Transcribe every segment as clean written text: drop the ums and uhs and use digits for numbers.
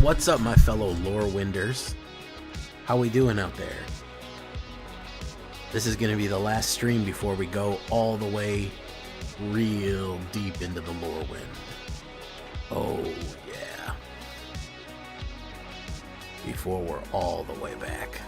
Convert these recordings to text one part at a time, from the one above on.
What's up, my fellow LORWYNDers? How we doing out there? This is going to be the last stream before we go all the way real deep into the LORWYN. Oh, yeah. Before we're all the way back.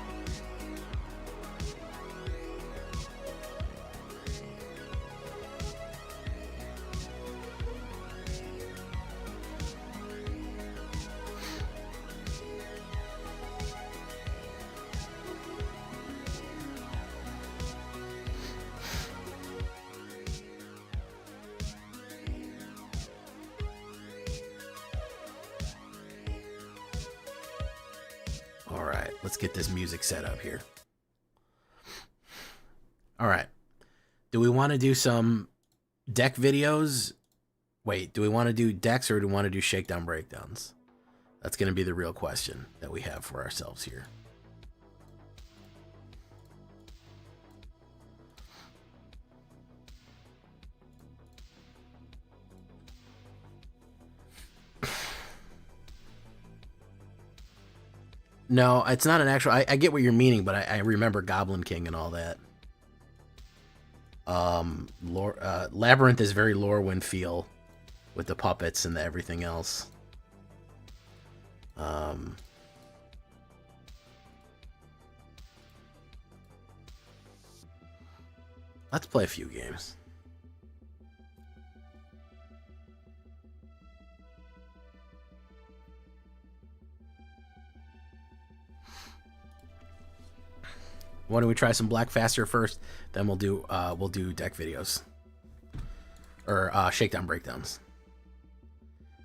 Let's get this music set up here. All right. Do we want to do some deck videos? Wait, do we want to do decks or do we want to do shakedown breakdowns? That's going to be the real question that we have for ourselves here. No, it's not an actual... I get what you're meaning, but I remember Goblin King and all that. Labyrinth is very LORWYN feel with the puppets and the everything else. Let's play a few games. Why don't we try some Black Faster first? Then we'll do deck videos or shakedown breakdowns.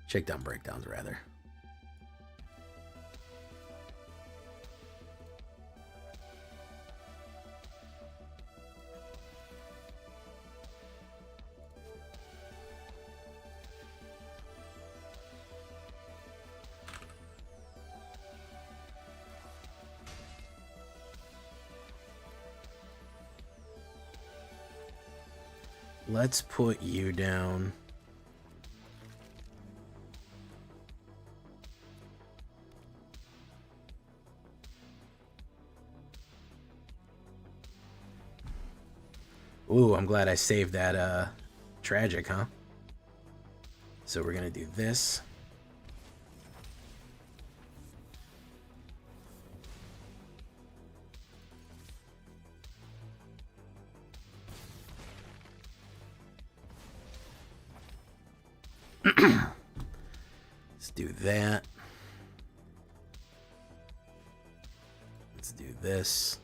Shakedown breakdowns, rather. Let's put you down. Ooh, I'm glad I saved that tragic, huh? So we're gonna do this. Let's do that. Let's do this.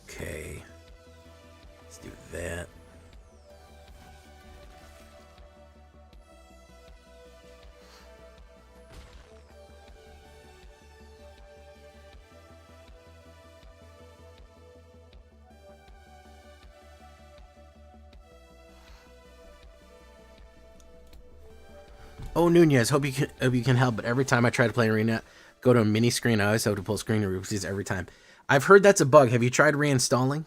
Okay. Let's do that. Oh, Nunez, hope you can help, but every time I try to play Arena, go to a mini screen, I always have to pull screen replays every time. I've heard that's a bug. Have you tried reinstalling?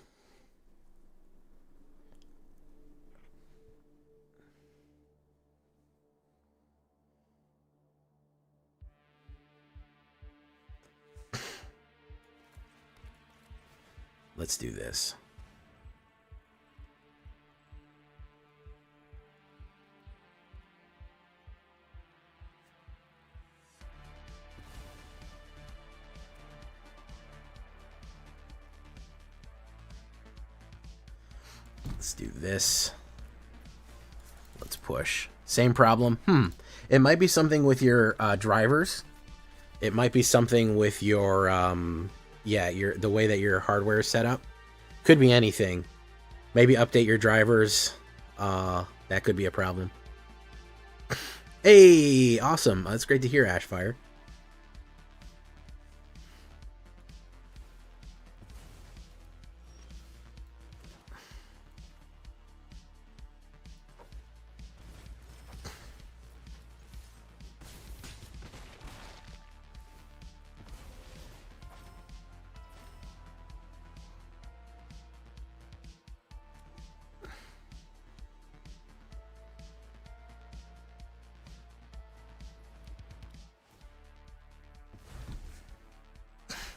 Let's do this. Let's do this. Let's push. Same problem. It might be something with your drivers. It might be something with your the way that your hardware is set up. Could be anything. Maybe update your drivers. That could be a problem. Hey, awesome. That's great to hear, Ashfire.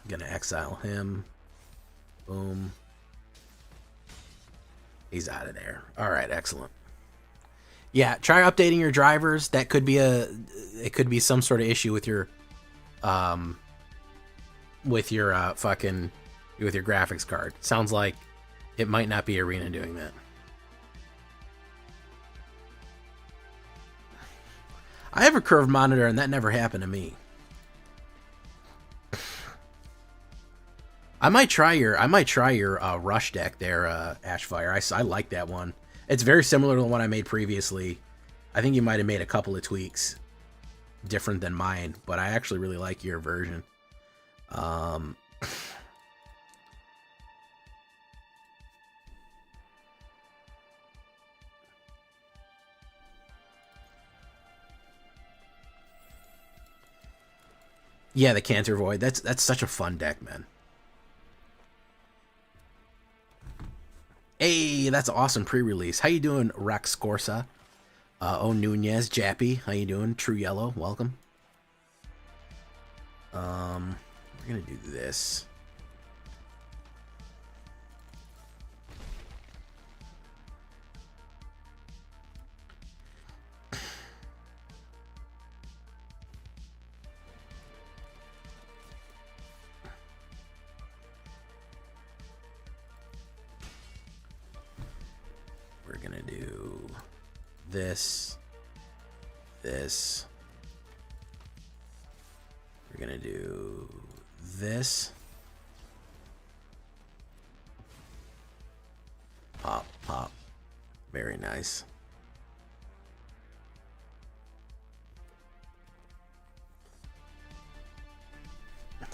Gonna exile him. Boom. He's out of there. All right, excellent. Yeah, try updating your drivers. That could be it could be some sort of issue with your with your graphics card. Sounds like it might not be Arena doing that. I have a curved monitor and that never happened to me. I might try your Rush deck there, Ashfire. I like that one. It's very similar to the one I made previously. I think you might have made a couple of tweaks different than mine, but I actually really like your version. Yeah, the Canter Void. That's such a fun deck, man. Hey, that's awesome pre-release. How you doing, Rex Corsa? Oh, Nunez, Jappy. How you doing? True Yellow, welcome. We're gonna do this. We're gonna do this. We're gonna do this. Pop, pop. Very nice.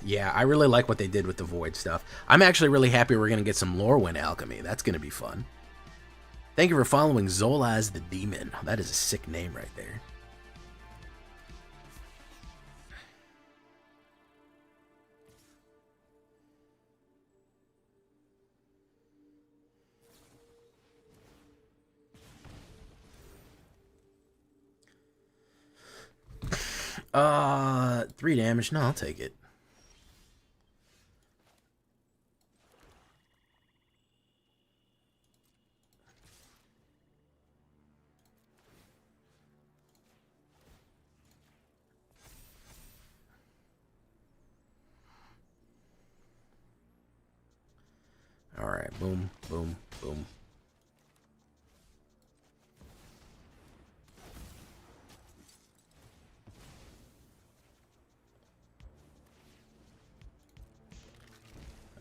Yeah, I really like what they did with the Void stuff. I'm actually really happy we're gonna get some LORWYN alchemy. That's gonna be fun. Thank you for following Zolaz the Demon. That is a sick name right there. Three damage. No, I'll take it. All right, boom, boom, boom.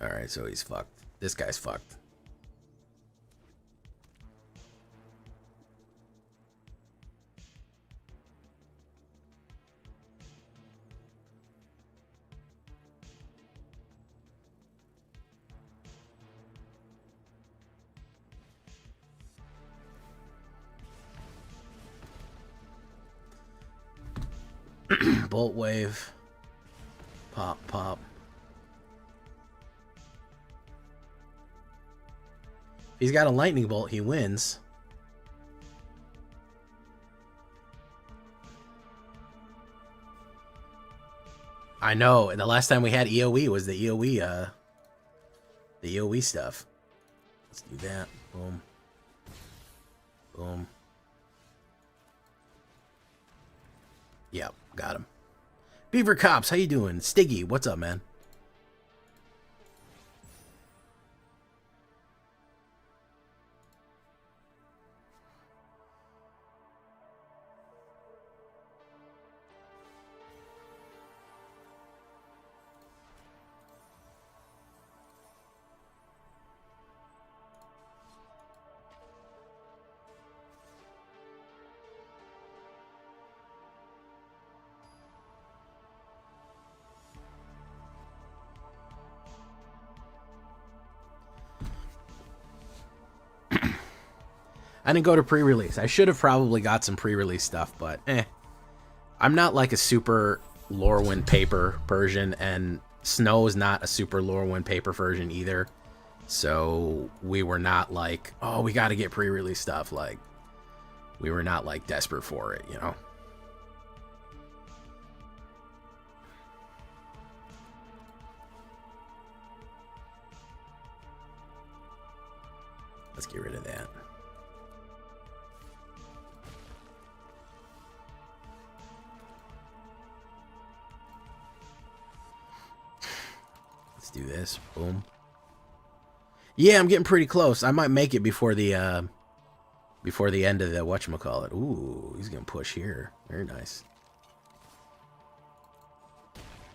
All right, so he's fucked. This guy's fucked. Bolt wave. Pop, pop. If he's got a lightning bolt, he wins. I know, and the last time we had EOE was the EOE stuff. Let's do that. Boom. Boom. Yep, got him. Beaver Cops, how you doing? Stiggy, what's up, man? I didn't go to pre-release. I should have probably got some pre-release stuff, but I'm not like a super LORWYN paper version, and Snow is not a super LORWYN paper version either. So we were not like, oh, we got to get pre-release stuff. Like, we were not like desperate for it, you know? Let's get rid of that. Let's do this. Boom. Yeah, I'm getting pretty close. I might make it before the end of the whatchamacallit. Ooh, he's gonna push here. Very nice.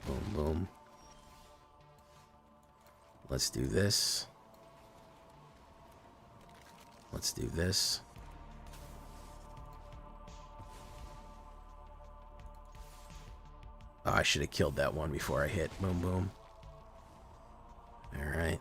Boom, boom. Let's do this. Let's do this. Oh, I should have killed that one before I hit. Boom, boom. All right.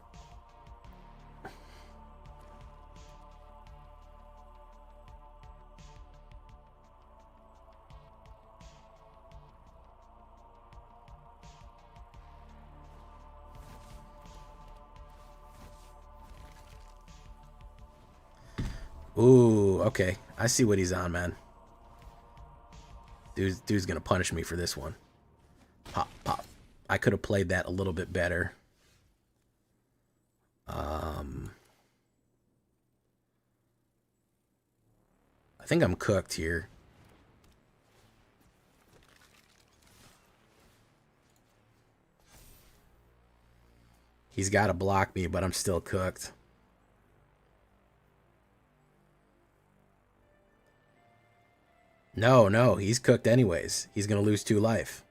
Ooh, okay. I see what he's on, man. Dude's gonna punish me for this one. Pop, pop. I could have played that a little bit better. I think I'm cooked here. He's got to block me, but I'm still cooked. No, he's cooked anyways. He's going to lose 2 life.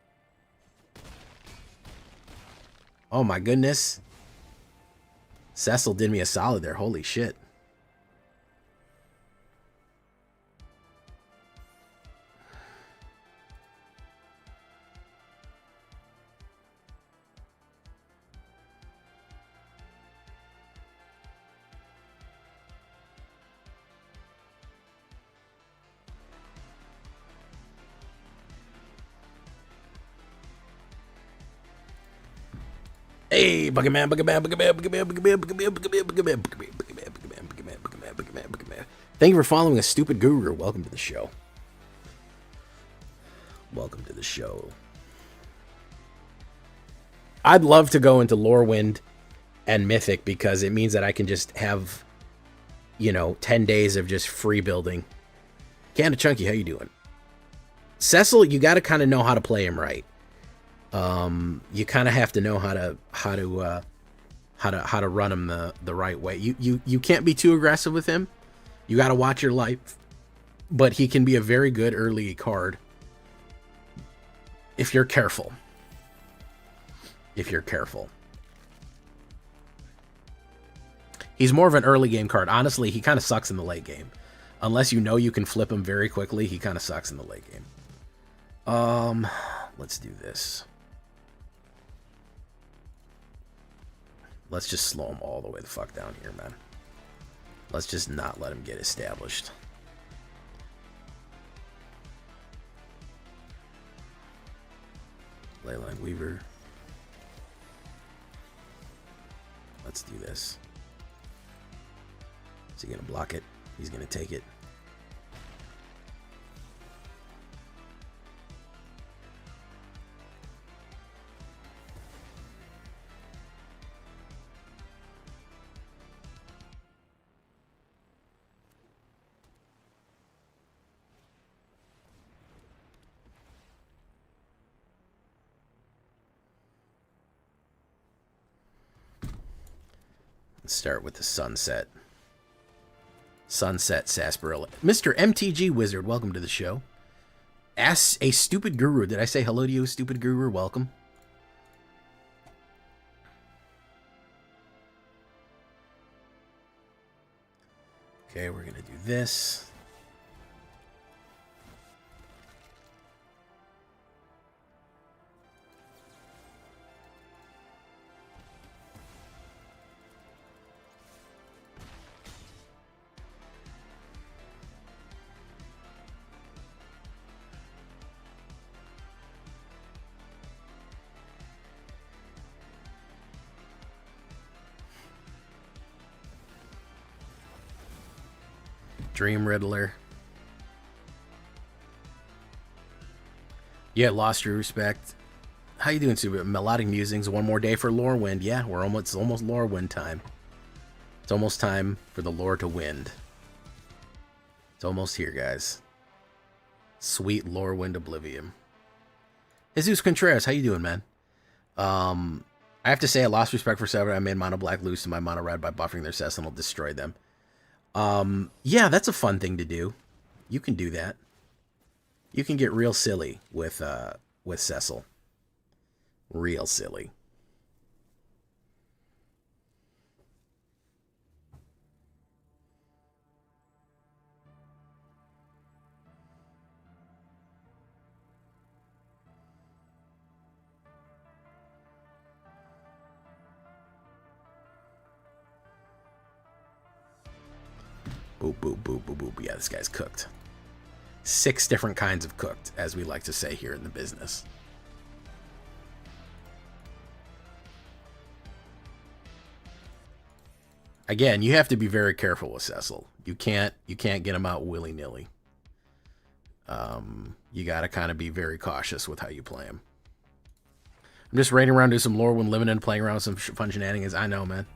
Oh my goodness. Cecil did me a solid there. Holy shit. Hey, Buggerman, Buggerman, Buggerman, Buggerman, Buggerman, Buggerman, Buggerman, Buggerman, Buggerman, Buggerman, Buggerman, Buggerman, Buggerman, Buggerman. Thank you for following a stupid guru. Welcome to the show. Welcome to the show. I'd love to go into LORWYN and Mythic because it means that I can just have, 10 days of just free building. Canada Chunky, how you doing? Cecil, you got to kind of know how to play him right. You kind of have to know how to run him the right way. You can't be too aggressive with him. You got to watch your life, but he can be a very good early card if you're careful. If you're careful. He's more of an early game card. Honestly, he kind of sucks in the late game. Unless you know you can flip him very quickly, he kind of sucks in the late game. Let's do this. Let's just slow him all the way the fuck down here, man. Let's just not let him get established. Leyline Weaver. Let's do this. Is he going to block it? He's going to take it. Let's start with the Sunset. Sunset Sarsaparilla. Mr. MTG Wizard, welcome to the show. Ask a stupid guru. Did I say hello to you, stupid guru? Welcome. Okay, we're going to do this. Dream Riddler. Yeah, lost your respect. How you doing, Super? Melodic Musings. One more day for LORWYN. Yeah, it's almost LORWYN time. It's almost time for the lore to wind. It's almost here, guys. Sweet LORWYN Oblivion. Jesus Contreras, how you doing, man? I have to say I lost respect for Seven. I made Mono Black lose to my Mono Red by buffering their Cecil and destroy them. Yeah, that's a fun thing to do. You can do that. You can get real silly with Cecil. Real silly. Boop, boop, boop, boop, boop. Yeah, this guy's cooked. 6 different kinds of cooked, as we like to say here in the business. Again, you have to be very careful with Cecil. You can't get him out willy-nilly. You got to kind of be very cautious with how you play him. I'm just raiding around, doing some LORWYN Limited, playing around with some fun shenanigans. I know, man.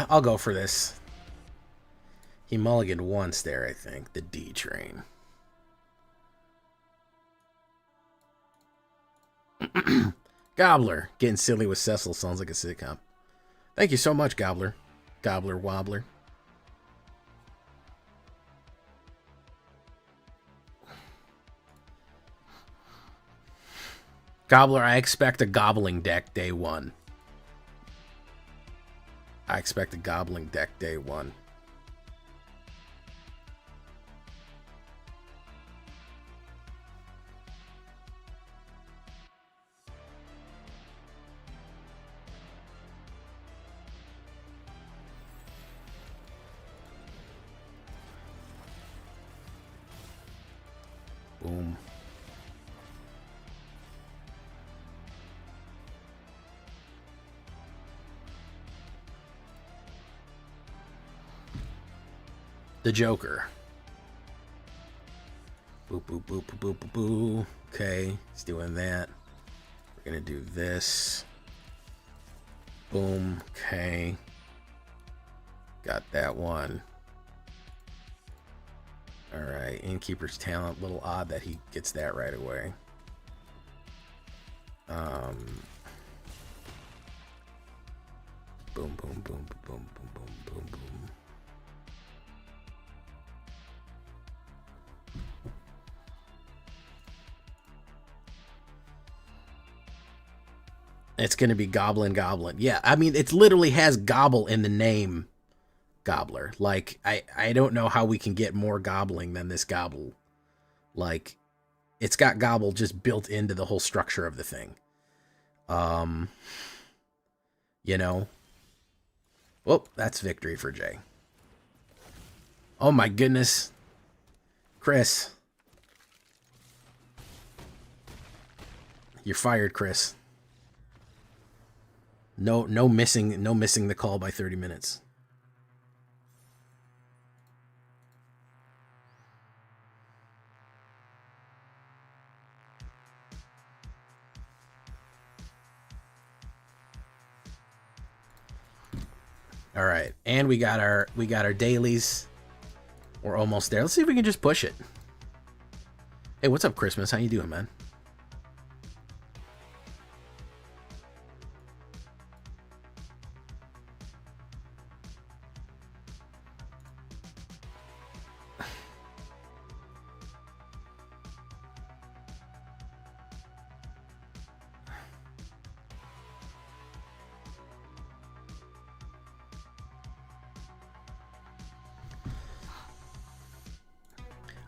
I'll go for this. He mulliganed once there, I think. The D train. Gobbler. Getting silly with Cecil sounds like a sitcom. Thank you so much, Gobbler. Gobbler Wobbler. Gobbler, I expect a gobbling deck day 1. I expect a gobbling deck day 1. Boom. The Joker. Boop, boop, boop, boop, boop, boop, boop. Okay, he's doing that. We're gonna do this. Boom. Okay. Got that one. Alright, Innkeeper's Talent. Little odd that he gets that right away. Boom, boom, boom, boom, boom, boom, boom, boom. It's going to be Goblin. Yeah, I mean, it literally has gobble in the name Gobbler. Like, I don't know how we can get more gobbling than this gobble. Like, it's got gobble just built into the whole structure of the thing. You know. Well, that's victory for Jay. Oh my goodness. Chris. You're fired, Chris. No missing the call by 30 minutes. All right, and we got our dailies. We're almost there. Let's see if we can just push it. Hey, what's up, Christmas? How you doing, man?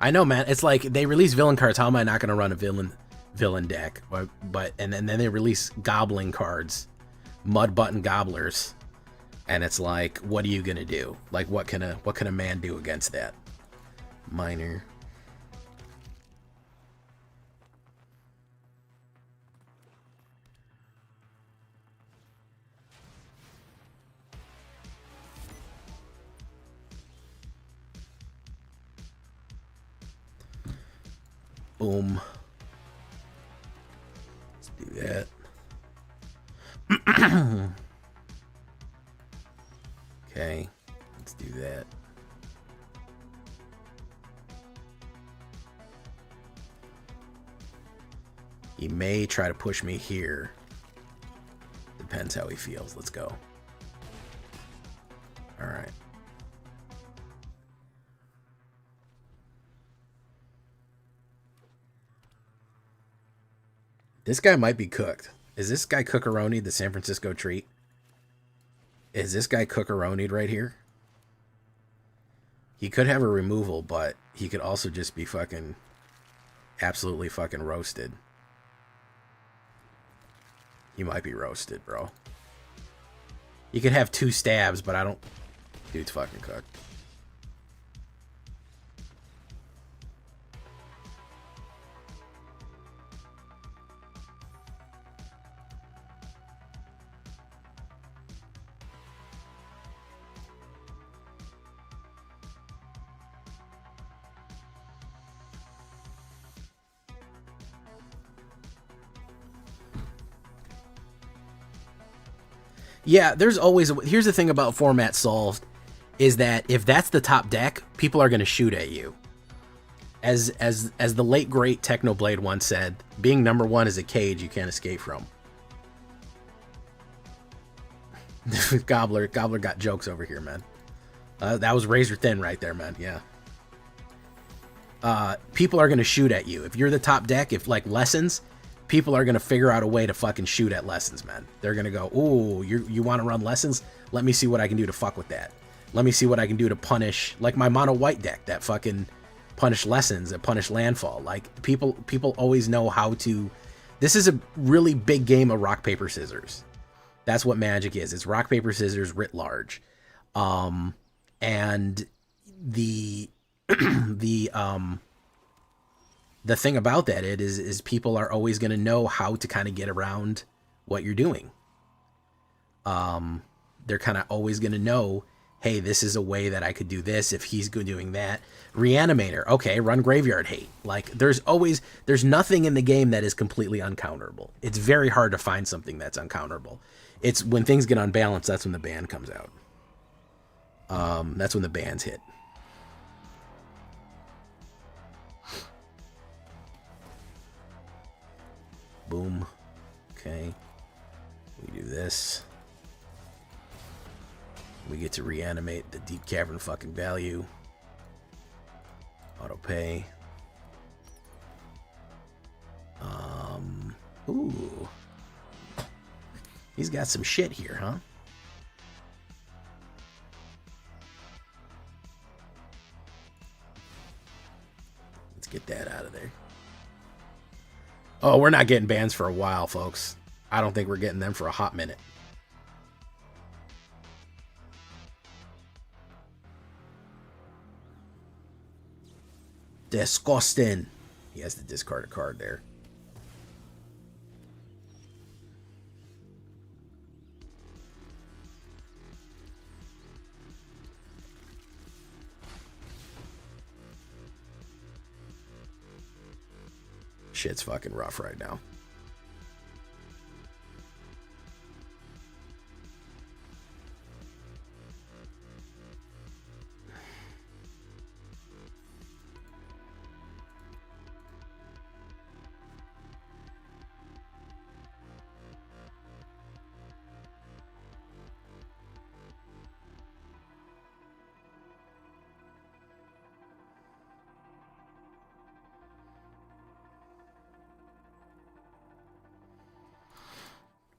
I know, man. It's like they release villain cards. How am I not going to run a villain deck, but and then they release gobbling cards, mud button gobblers, and it's like, what are you gonna do? Like, what can a man do against that? Minor. Boom. Let's do that. Okay, let's do that. He may try to push me here. Depends how he feels. Let's go. All right. This guy might be cooked. Is this guy cookeroni the San Francisco treat? Is this guy cookeronied right here? He could have a removal, but he could also just be fucking absolutely fucking roasted. He might be roasted, bro. You could have 2 stabs, but I don't... Dude's fucking cooked. Yeah, there's always... Here's the thing about Format Solved, is that if that's the top deck, people are going to shoot at you. As the late, great Technoblade once said, being number 1 is a cage you can't escape from. Gobbler got jokes over here, man. That was razor thin right there, man. Yeah. People are going to shoot at you. If you're the top deck, if like Lessons... People are going to figure out a way to fucking shoot at Lessons, man. They're going to go, ooh, you want to run Lessons? Let me see what I can do to fuck with that. Let me see what I can do to punish, like my mono white deck that fucking punish Lessons, that punish landfall. Like, people always know how to... This is a really big game of rock, paper, scissors. That's what Magic is. It's rock, paper, scissors writ large. And the thing about that is people are always going to know how to kind of get around what you're doing. They're kind of always going to know, hey, this is a way that I could do this if he's doing that. Reanimator, okay, run Graveyard Hate. Like, there's nothing in the game that is completely uncounterable. It's very hard to find something that's uncounterable. It's when things get unbalanced, that's when the ban comes out. That's when the bans hit. Boom. Okay. We do this. We get to reanimate the Deep Cavern fucking value. Auto pay. Ooh. He's got some shit here, huh? Let's get that out of there. Oh, we're not getting bans for a while, folks. I don't think we're getting them for a hot minute. Disgusting. He has to discard a card there. Shit's fucking rough right now.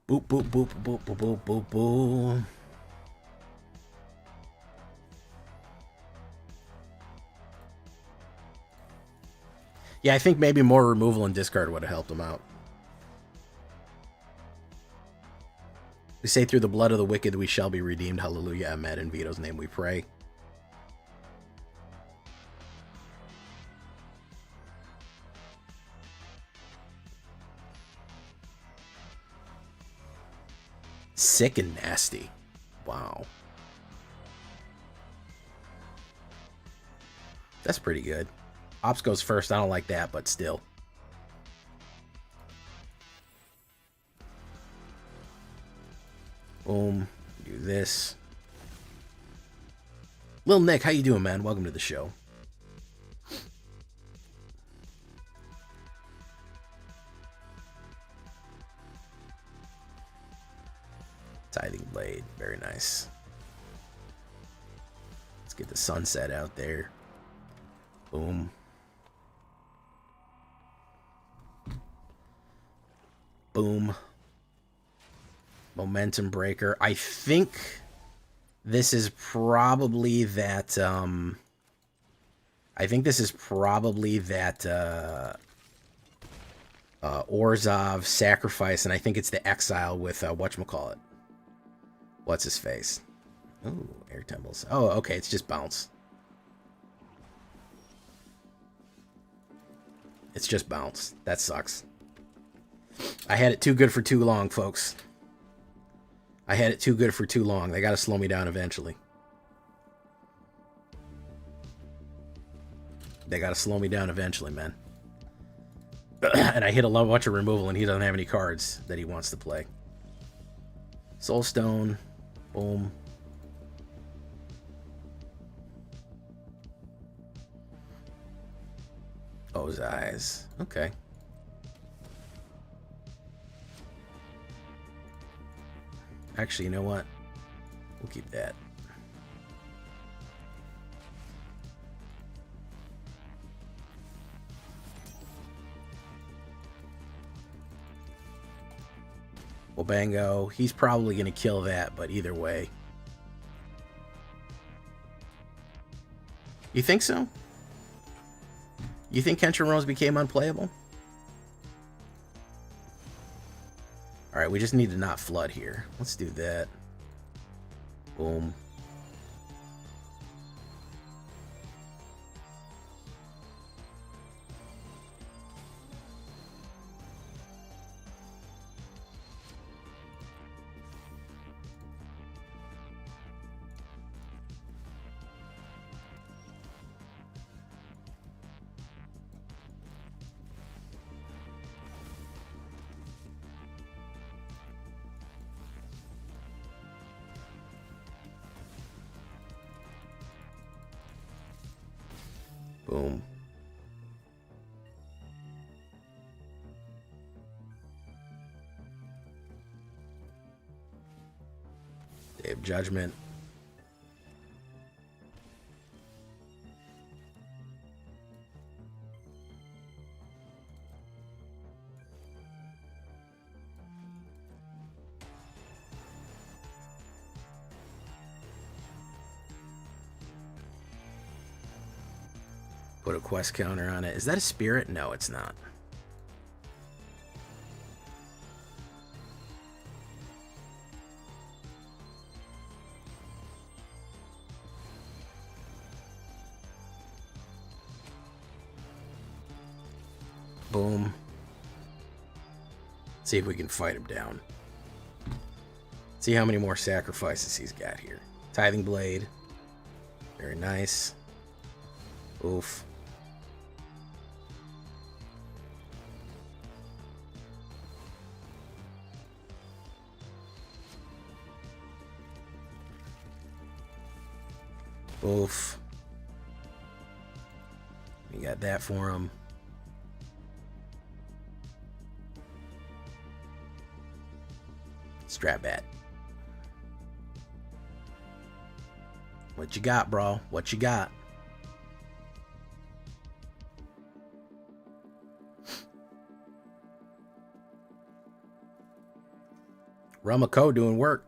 Boop, boop, boop, boop, boop, boop, boop, boop. Yeah, I think maybe more removal and discard would have helped him out. We say through the blood of the wicked we shall be redeemed. Hallelujah. Amen. In Vito's name we pray. Sick and nasty. Wow. That's pretty good. Ops goes first. I don't like that, but still. Boom. Do this. Lil Nick, how you doing, man? Welcome to the show. Tithing Blade. Very nice. Let's get the sunset out there. Boom. Boom. Momentum breaker. I think this is probably that Orzhov sacrifice, and I think it's the exile with whatchamacallit. What's his face? Oh, air temples. Oh, okay, it's just bounce. It's just bounce. That sucks. I had it too good for too long, folks. I had it too good for too long. They gotta slow me down eventually. They gotta slow me down eventually, man. And I hit a bunch of removal, and he doesn't have any cards that he wants to play. Soulstone. Boom. O's eyes. Okay. Actually, you know what? We'll keep that. Well, Bango, he's probably going to kill that, but either way. You think so? You think Kenshin Rose became unplayable? Alright, we just need to not flood here. Let's do that. Boom. Boom. Day of Judgment. Put a quest counter on it. Is that a spirit? No, it's not. Boom. See if we can fight him down. See how many more sacrifices he's got here. Tithing Blade. Very nice. Oof. Oof. We got that for him. Strap bat. What you got, bro? What you got? Rumako doing work.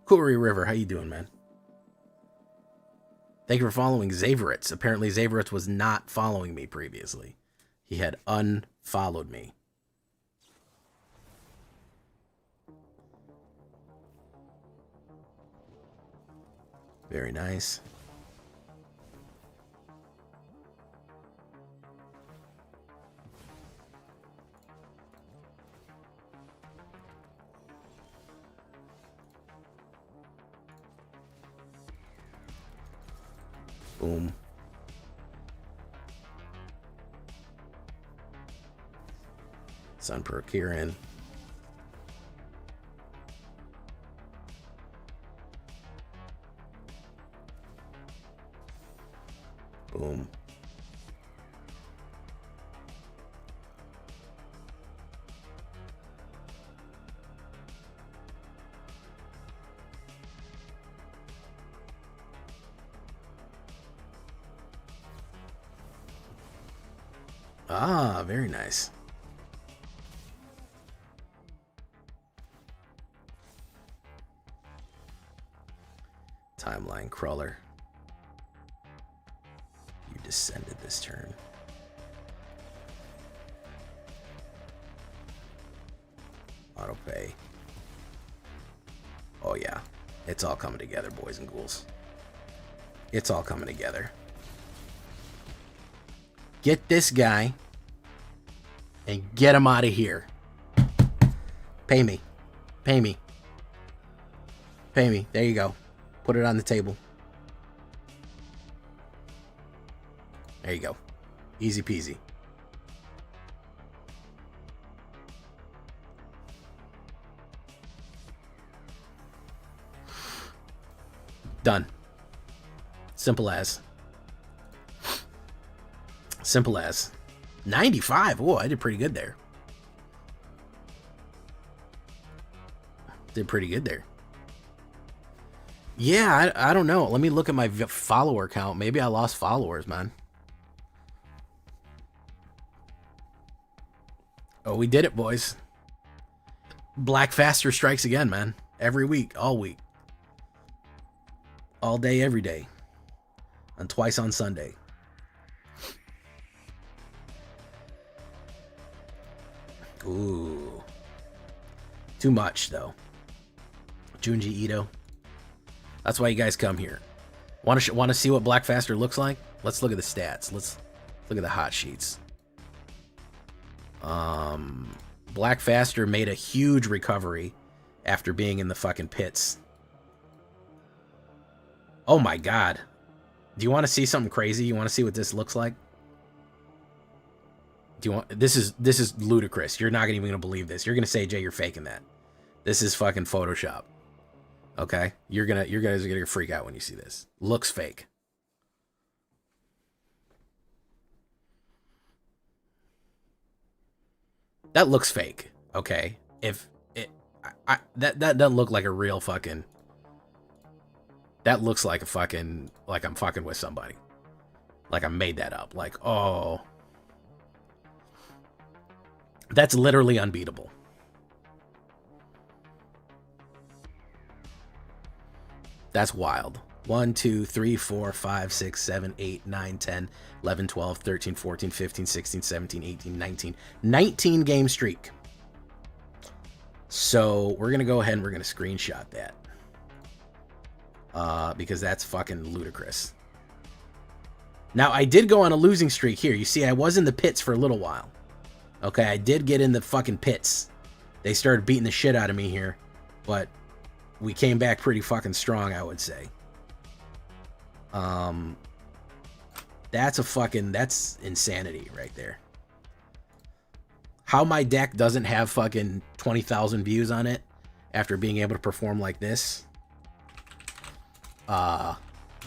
Coolry River, how you doing, man? Thank you for following Zaveritz. Apparently Zaveritz was not following me previously. He had unfollowed me. Very nice. Boom. Sun Per Kieran. Boom. Ah, very nice. Timeline crawler. You descended this turn. Auto pay. Oh yeah. It's all coming together, boys and ghouls. It's all coming together. Get this guy and get him out of here. Pay me. Pay me. Pay me. There you go. Put it on the table. There you go. Easy peasy. Done. Simple as. Simple as. 95. Whoa, I did pretty good there. Did pretty good there. Yeah, I don't know. Let me look at my follower count. Maybe I lost followers, man. Oh, we did it, boys. Black Faster strikes again, man. Every week, all week. All day, every day. And twice on Sunday. Ooh. Too much, though. Junji Ito. That's why you guys come here. Want to see what Black Faster looks like? Let's look at the stats. Let's look at the hot sheets. Black Faster made a huge recovery after being in the fucking pits. Oh my god. Do you want to see something crazy? You want to see what this looks like? Do you want this is ludicrous. You're not even going to believe this. You're going to say, "Jay, you're faking that." This is fucking Photoshop. Okay? You guys are going to freak out when you see this. Looks fake. That looks fake. Okay? If it that doesn't look like a real fucking. That looks like a fucking, like I'm fucking with somebody. Like I made that up. Like, oh. That's literally unbeatable. That's wild. 1, 2, 3, 4, 5, 6, 7, 8, 9, 10, 11, 12, 13, 14, 15, 16, 17, 18, 19. 19 game streak. So we're going to go ahead and we're going to screenshot that. Because that's fucking ludicrous. Now, I did go on a losing streak here. You see, I was in the pits for a little while. Okay, I did get in the fucking pits. They started beating the shit out of me here. But we came back pretty fucking strong, I would say. That's insanity right there. How my deck doesn't have fucking 20,000 views on it after being able to perform like this, I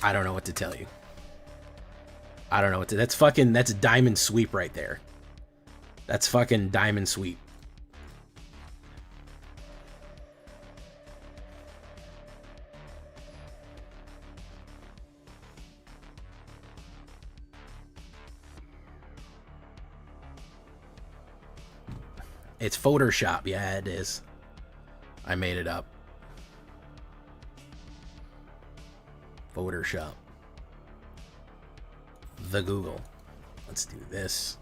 don't know what to tell you. I don't know what to... That's diamond sweep right there. That's fucking diamond sweep. It's Photoshop. Yeah, it is. I made it up. Photoshop. The Google. Let's do this.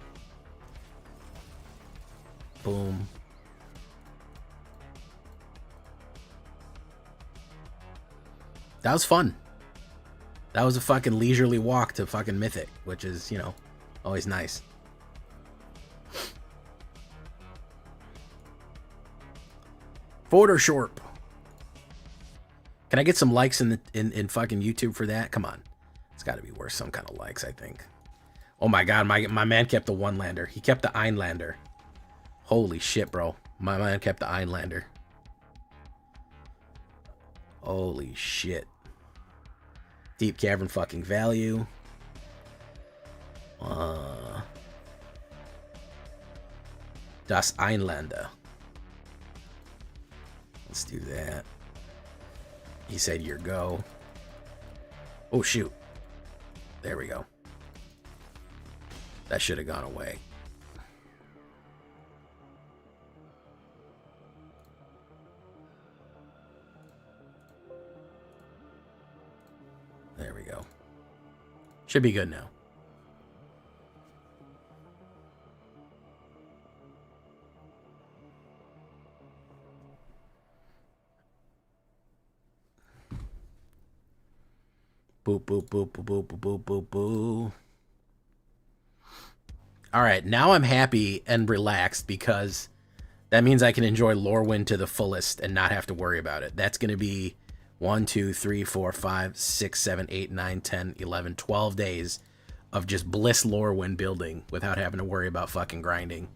Boom. That was fun. That was a fucking leisurely walk to fucking Mythic, which is, you know, always nice. Photoshop. Can I get some likes in fucking YouTube for that? Come on. It's got to be worth some kind of likes, I think. Oh my god, my man kept the one-lander. He kept the Einlander. Holy shit, bro. My man kept the Einlander. Holy shit. Deep Cavern fucking value. Das Einlander. Let's do that. He said your go. Oh shoot. There we go. That should have gone away. There we go. Should be good now. Boop, boop, boop, boop, boop, boop, boop, boop. All right, now I'm happy and relaxed because that means I can enjoy LORWYN to the fullest and not have to worry about it. That's going to be 1, 2, 3, 4, 5, 6, 7, 8, 9, 10, 11, 12 days of just bliss LORWYN building without having to worry about fucking grinding.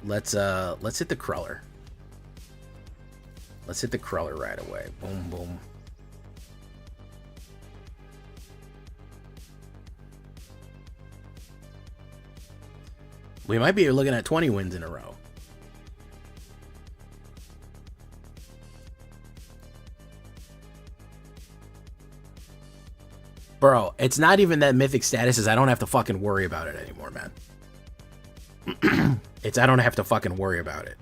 Let's hit the crawler. Let's hit the crawler right away. Boom, boom. We might be looking at 20 wins in a row. Bro, it's not even that mythic status is I don't have to fucking worry about it anymore, man. I don't have to fucking worry about it.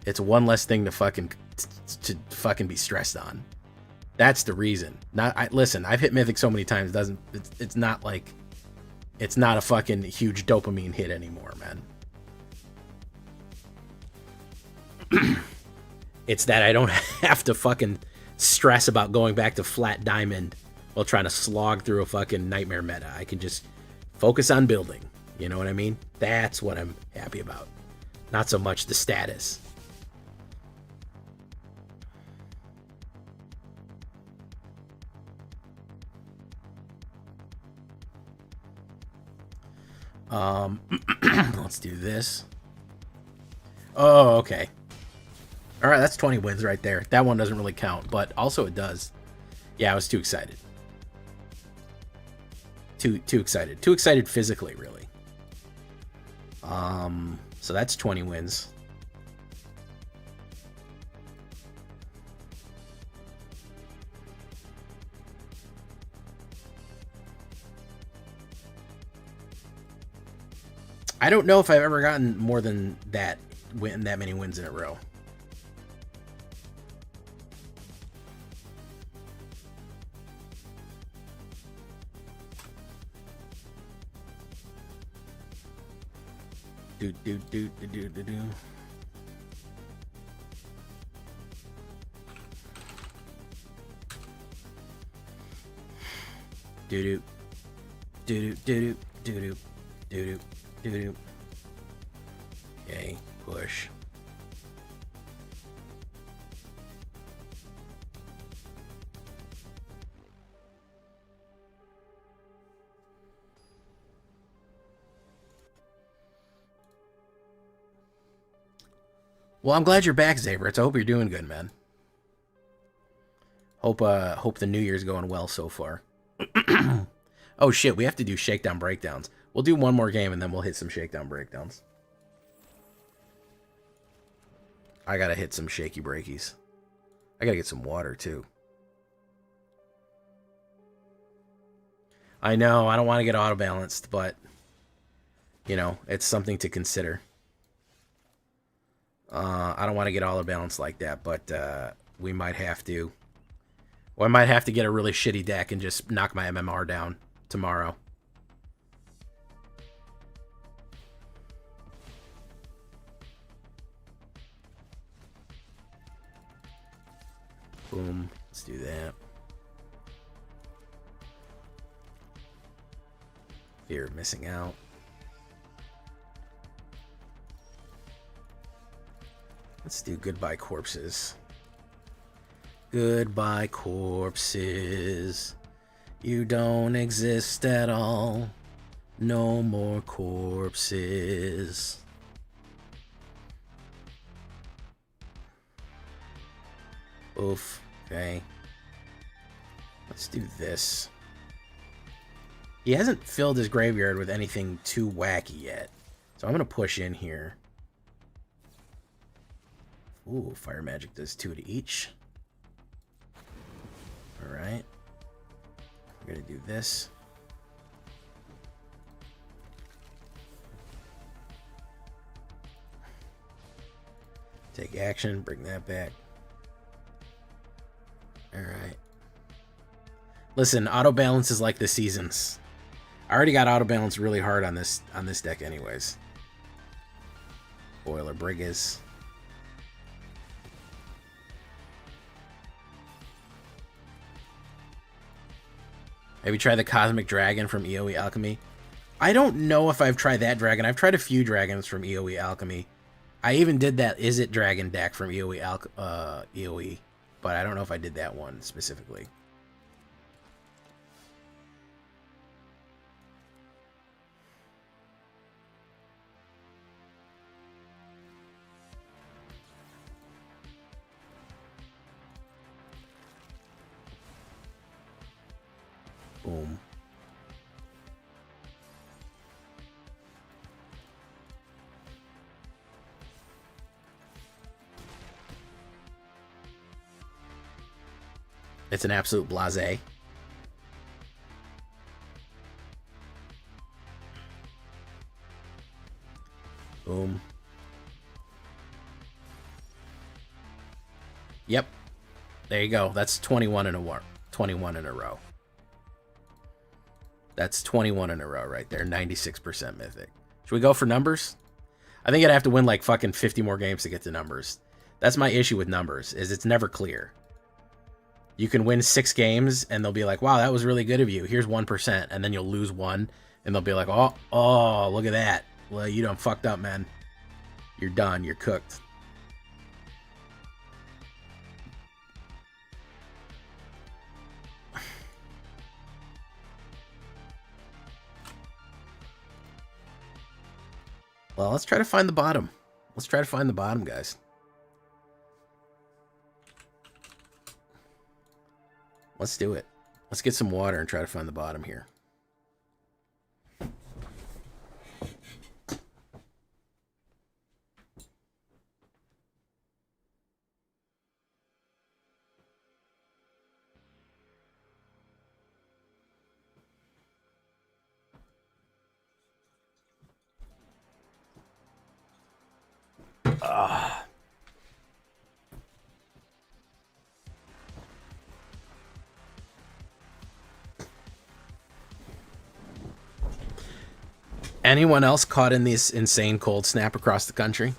It's one less thing to fucking be stressed on. That's the reason. Listen, I've hit mythic so many times. It's not like it's not a fucking huge dopamine hit anymore, man. It's that I don't have to fucking stress about going back to flat diamond while trying to slog through a fucking nightmare meta. I can just focus on building. You know what I mean? That's what I'm happy about. Not so much the status. Let's do this. Oh, okay. All right, that's 20 wins right there. That one doesn't really count, but also it does. Yeah, I was too excited. Too excited. Too excited physically, really. So that's 20 wins. I don't know if I've ever gotten more than that many wins in a row. Do. Okay, push. Well, I'm glad you're back, Zabrits. I hope you're doing good, man. Hope the New Year's going well so far. Oh shit, we have to do shakedown breakdowns. We'll do one more game and then we'll hit some shakedown breakdowns. I gotta hit some shaky breakies. I gotta get some water too. I know, I don't want to get auto-balanced, but, you know, it's something to consider. I don't want to get auto-balanced like that, but we might have to. Or I might have to get a really shitty deck and just knock my MMR down tomorrow. Boom. Let's do that. Fear of missing out. Let's do goodbye corpses. Goodbye corpses. You don't exist at all. No more corpses. Oof. Okay. Let's do this. He hasn't filled his graveyard with anything too wacky yet. So I'm going to push in here. Ooh, fire magic does 2 to each. Alright. We're going to do this. Take action, bring that back. Alright. Listen, auto balance is like the seasons. I already got auto balance really hard on this deck anyways. Boiler Brigas. Maybe try the Cosmic Dragon from EOE Alchemy. I don't know if I've tried that dragon. I've tried a few dragons from EOE Alchemy. I even did that Is It Dragon deck from EOE, but I don't know if I did that one specifically. Boom. It's an absolute blasé. Boom. Yep. There you go. That's 21 in a row. 21 in a row. That's 21 in a row right there. 96% mythic. Should we go for numbers? I think I'd have to win like fucking 50 more games to get to numbers. That's my issue with numbers, is it's never clear. You can win 6 games, and they'll be like, wow, that was really good of you. Here's 1%. And then you'll lose 1, and they'll be like, oh, look at that. Well, you done fucked up, man. You're done. You're cooked. Well, let's try to find the bottom. Let's try to find the bottom, guys. Let's do it. Let's get some water and try to find the bottom here. Anyone else caught in this insane cold snap across the country?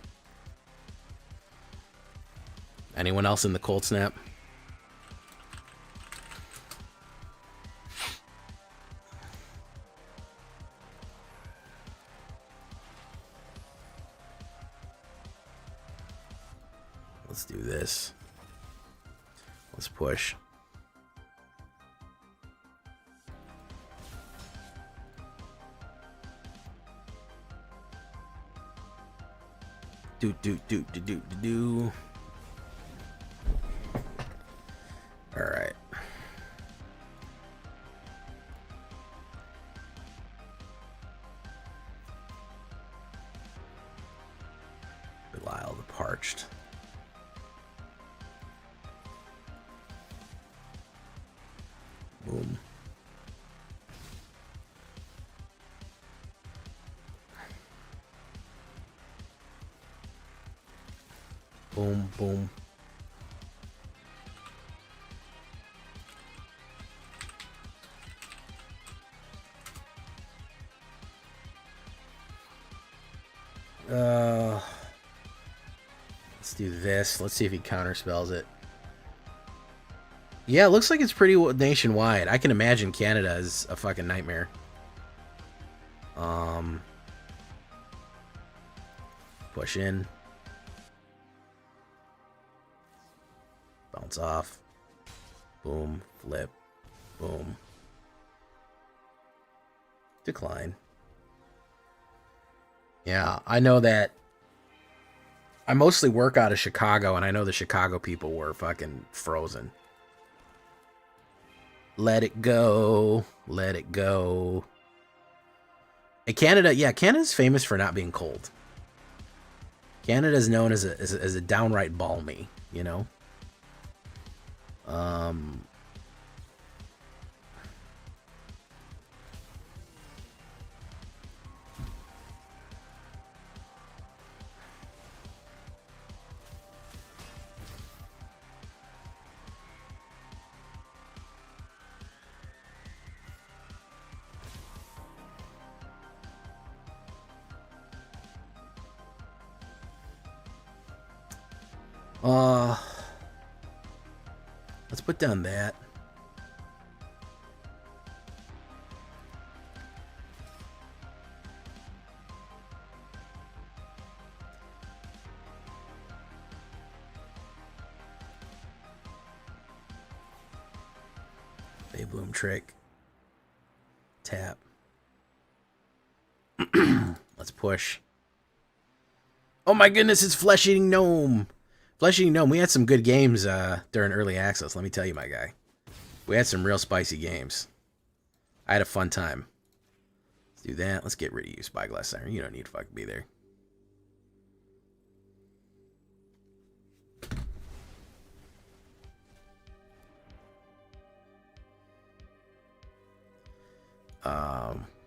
Anyone else in the cold snap? Let's do this. Let's push. Do. All right. Belial the Parched. Boom. Boom, boom. Let's do this. Let's see if he counterspells it. Yeah, it looks like it's pretty nationwide. I can imagine Canada is a fucking nightmare. Push in. Bounce off. Boom. Flip. Boom. Decline. Yeah, I know that. I mostly work out of Chicago, and I know the Chicago people were fucking frozen. Let it go. Let it go. And Canada, yeah, Canada's famous for not being cold. Canada's known as a downright balmy, you know? Let's put down that. Bay Bloom trick. Tap. Let's push. Oh my goodness, it's Flesh Eating Gnome. Flesh Eating Gnome, we had some good games during early access, let me tell you, my guy. We had some real spicy games. I had a fun time. Let's do that. Let's get rid of you, Spyglass Siren. You don't need to fucking be there.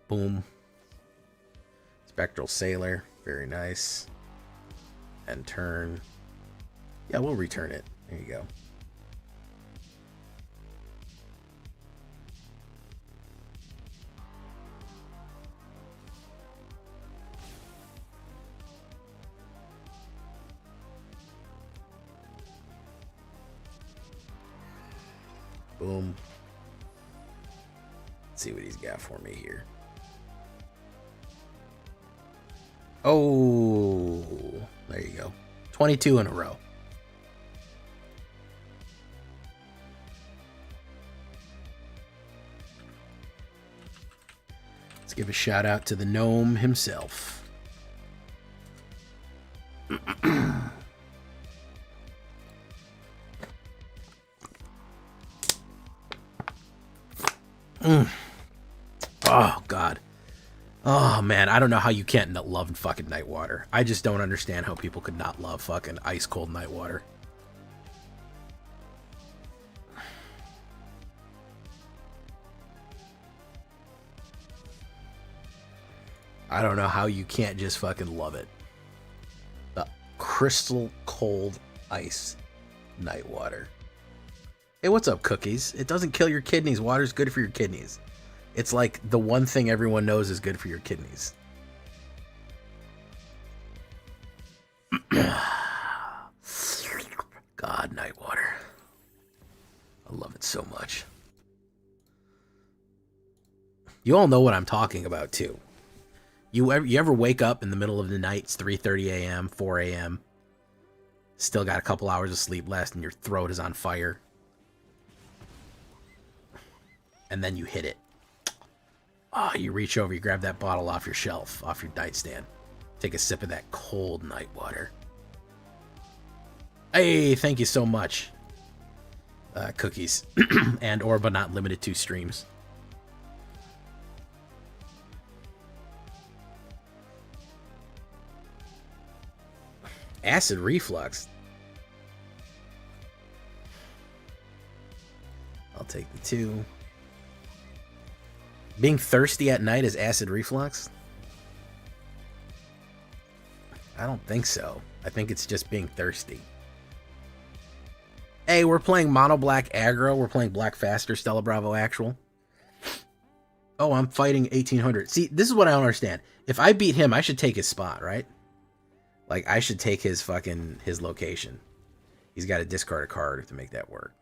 Boom. Spectral Sailor. Very nice. And turn. Yeah, we'll return it. There you go. Boom. Let's see what he's got for me here. Oh, there you go. 22 in a row. Let's give a shout out to the gnome himself. Oh, God. Oh, man, I don't know how you can't love fucking Nightwater. I just don't understand how people could not love fucking ice-cold Nightwater. I don't know how you can't just fucking love it. The crystal cold ice Nightwater. Hey, what's up, Cookies? It doesn't kill your kidneys. Water's good for your kidneys. It's like the one thing everyone knows is good for your kidneys. God, Nightwater. I love it so much. You all know what I'm talking about, too. You ever wake up in the middle of the night, it's 3:30 a.m., 4 a.m., still got a couple hours of sleep left, and your throat is on fire. And then you hit it. Oh, you reach over, you grab that bottle off your shelf, off your nightstand. Take a sip of that cold Nightwater. Hey, thank you so much. Cookies. And or but not limited to streams. Acid reflux. I'll take the 2. Being thirsty at night is acid reflux? I don't think so. I think it's just being thirsty. Hey, we're playing mono black aggro. We're playing black faster Stella Bravo actual. Oh, I'm fighting 1800. See, this is what I don't understand. If I beat him, I should take his spot, right? Like, I should take his location. He's got to discard a card to make that work.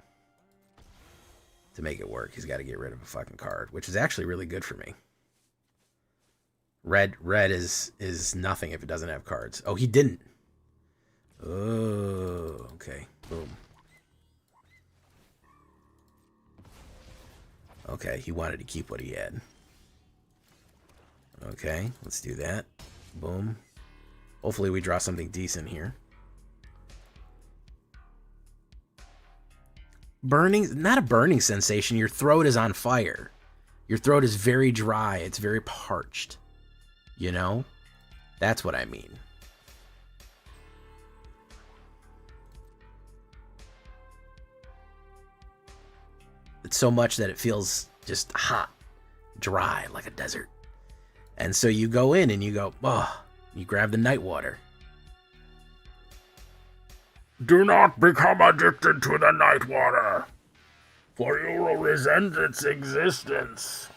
To make it work, he's got to get rid of a fucking card, which is actually really good for me. Red is nothing if it doesn't have cards. Oh, he didn't. Oh, okay. Boom. Okay, he wanted to keep what he had. Okay, let's do that. Boom. Hopefully we draw something decent here. Burning, not a burning sensation. Your throat is on fire. Your throat is very dry. It's very parched. You know? That's what I mean. It's so much that it feels just hot, dry, like a desert. And so you go in and you go, oh, you grab the night water. Do not become addicted to the night water, for you will resent its existence.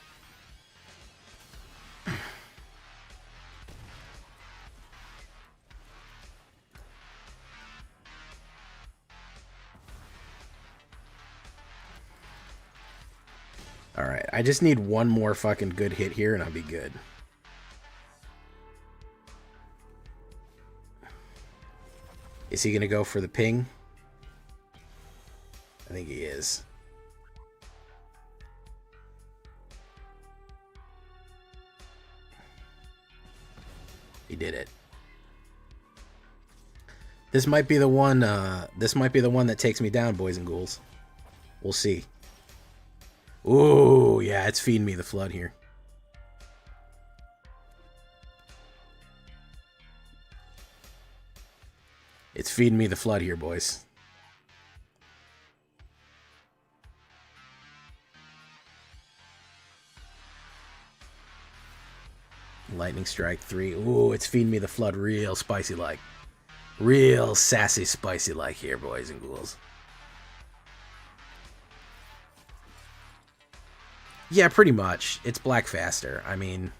Alright, I just need one more fucking good hit here and I'll be good. Is he going to go for the ping? I think he is. He did it. This might be the one. This might be the one that takes me down, boys and ghouls. We'll see. Ooh, yeah, it's feeding me the flood here. It's feeding me the flood here, boys. Lightning Strike 3. Ooh, it's feeding me the flood real spicy like. Real sassy spicy like here, boys and ghouls. Yeah, pretty much. It's black faster. I mean,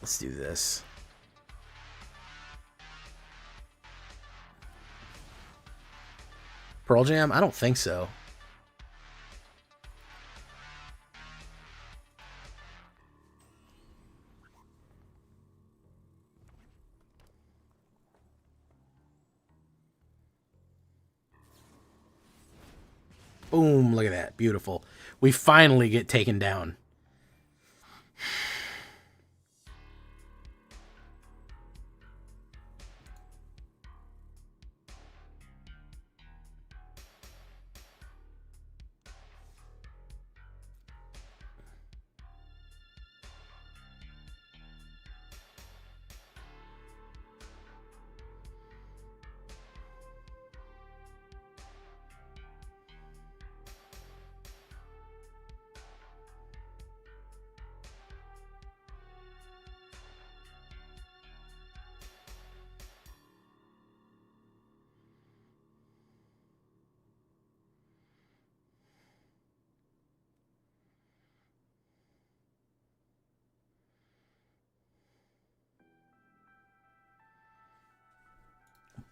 let's do this. Pearl Jam? I don't think so. Boom, look at that. Beautiful. We finally get taken down.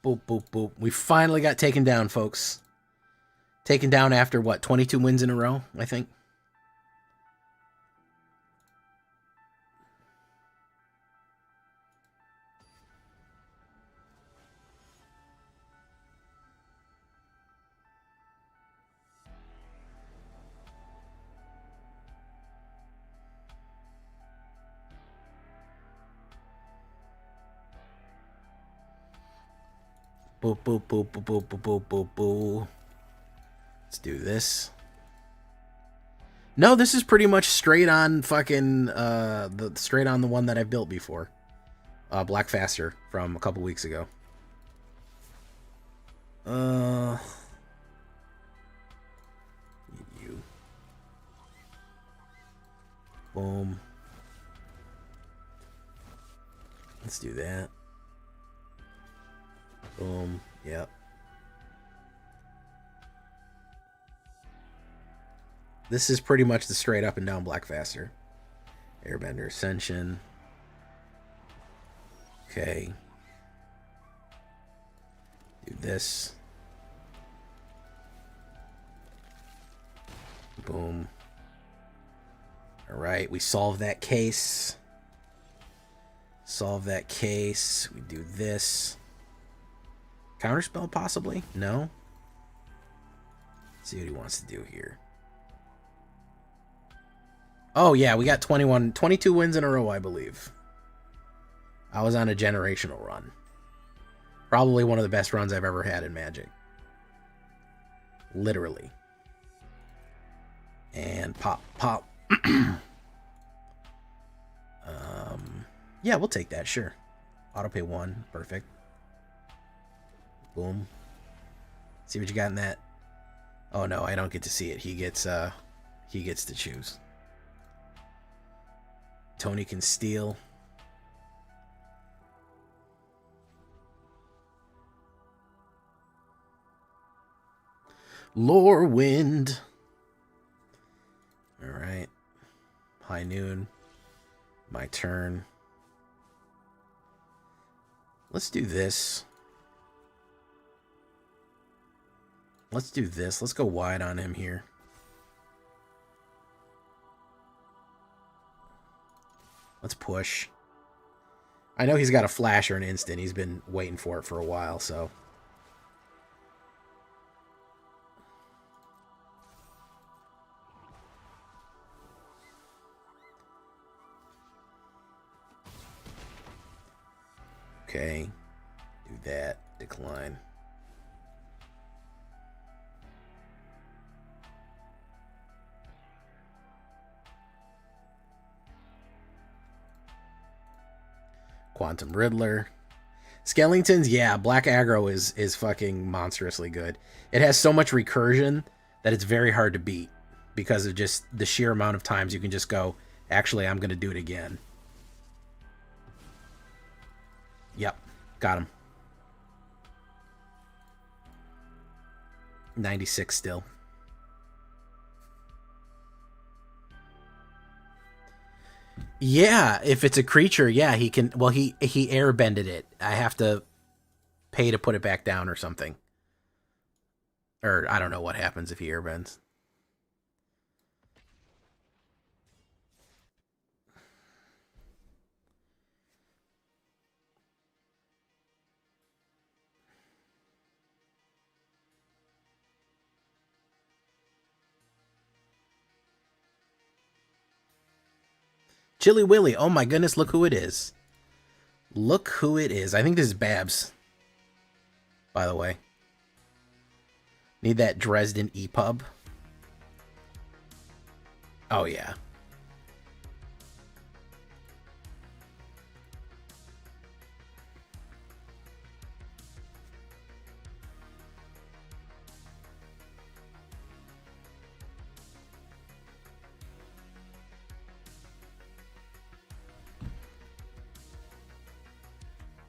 Boop, boop, boop. We finally got taken down, folks. Taken down after, what, 22 wins in a row, I think? Boop, boop, boop, boop, boop, boop, boop, boop, boop. Let's do this. No, this is pretty much straight on fucking, straight on the one that I've built before. Black Faster from a couple weeks ago. You. Boom. Let's do that. Boom. Yep. This is pretty much the straight up and down Blackfaster. Airbender Ascension. Okay. Do this. Boom. Alright, we solve that case. Solve that case. We do this. Counterspell, possibly? No? Let's see what he wants to do here. Oh, yeah, we got 22 wins in a row, I believe. I was on a generational run. Probably one of the best runs I've ever had in Magic. Literally. And pop, pop. Yeah, we'll take that, sure. Autopay 1, perfect. Boom. See what you got in that. Oh no, I don't get to see it. He gets to choose. Tony can steal. LORWYN. All right. High noon. My turn. Let's do this. Let's do this. Let's go wide on him here. Let's push. I know he's got a flash or an instant. He's been waiting for it for a while, so. Okay. Do that. Decline. Quantum Riddler. Skellingtons, yeah, black aggro is fucking monstrously good. It has so much recursion that it's very hard to beat because of just the sheer amount of times you can just go, actually, I'm going to do it again. Yep, got him. 96 still. Yeah, if it's a creature, yeah, he can. Well, he airbended it. I have to pay to put it back down or something. Or I don't know what happens if he airbends. Chili Willy. Oh my goodness, look who it is. Look who it is. I think this is Babs. By the way. Need that Dresden EPUB. Oh yeah.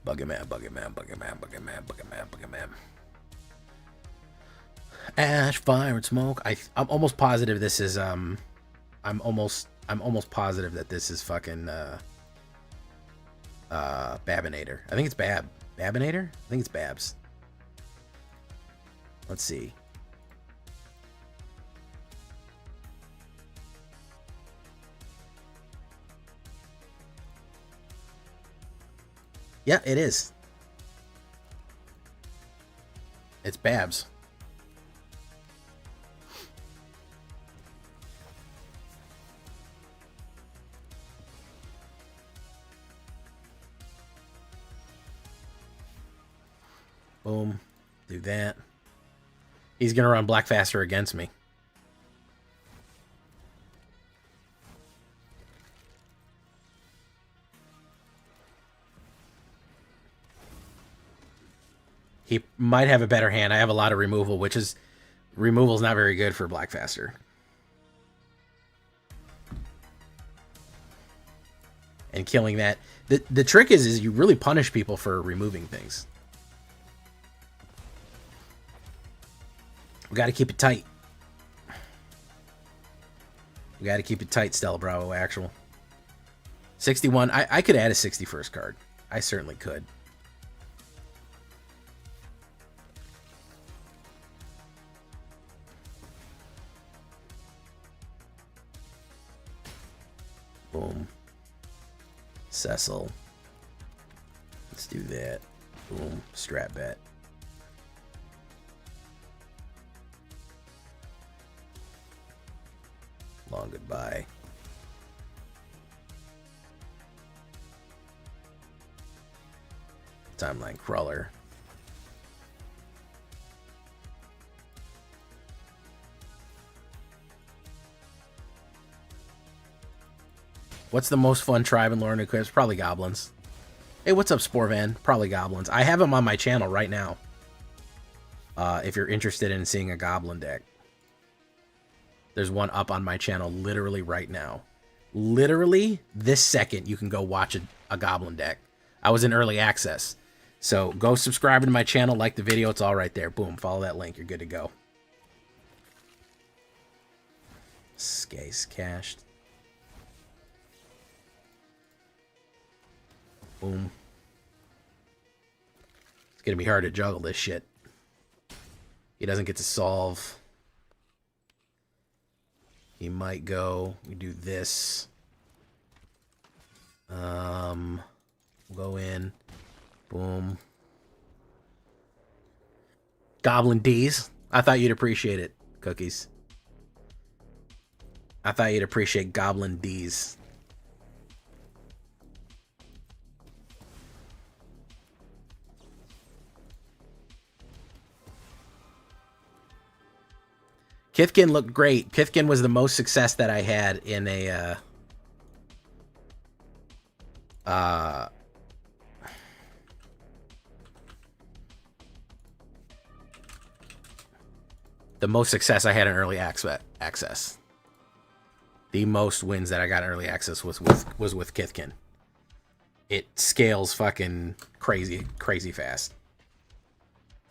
Bugger man, bugger man, bugger man, bugger man, bugger man, bugger man. Ash, fire, and smoke. I'm almost positive this is I'm almost positive that this is fucking Babinator. I think it's Babinator? I think it's Babs. Let's see. Yeah, it is. It's Babs. Boom. Do that. He's going to run Blackfaster against me. He might have a better hand. I have a lot of removal, which is... Removal's not very good for Blackfaster. And killing that... The trick is you really punish people for removing things. We got to keep it tight. We got to keep it tight, Stella Bravo Actual. 61. I could add a 61st card. I certainly could. Boom. Cecil. Let's do that. Boom. Strat bet. Long goodbye. Timeline crawler. What's the most fun tribe in LORWYN equips? Probably goblins. Hey, what's up, Sporvan? Probably goblins. I have them on my channel right now. If you're interested in seeing a goblin deck. There's one up on my channel literally right now. Literally this second, you can go watch a goblin deck. I was in early access. So go subscribe to my channel, like the video. It's all right there. Boom. Follow that link. You're good to go. Scase cached. Boom. It's going to be hard to juggle this shit. He doesn't get to solve. He might go. We do this. Go in. Boom. Goblin D's. I thought you'd appreciate it, Cookies. I thought you'd appreciate Goblin D's. Kithkin looked great. Kithkin was the most success that I had in a the most success I had in early access. The most wins that I got in early access was with Kithkin. It scales fucking crazy fast.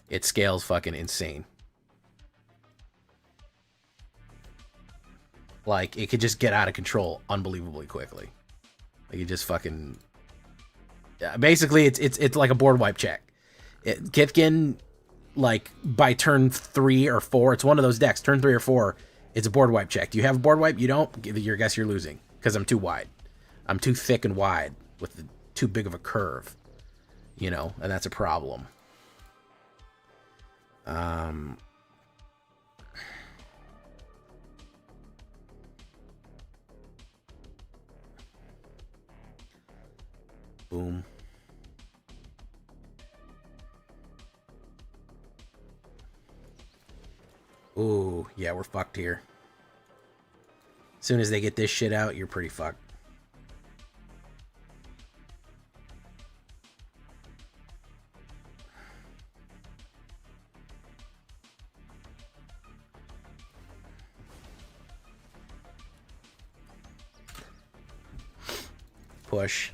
It scales fucking insane. Like, it could just get out of control unbelievably quickly. Like, it just fucking... Basically, it's like a board wipe check. Kithkin, like, by turn 3 or 4, it's one of those decks. Turn 3 or 4, it's a board wipe check. Do you have a board wipe? You don't? I guess you're losing. Because I'm too wide. I'm too thick and wide with too big of a curve. You know, and that's a problem. Boom. Ooh, yeah, we're fucked here. As soon as they get this shit out, you're pretty fucked. Push.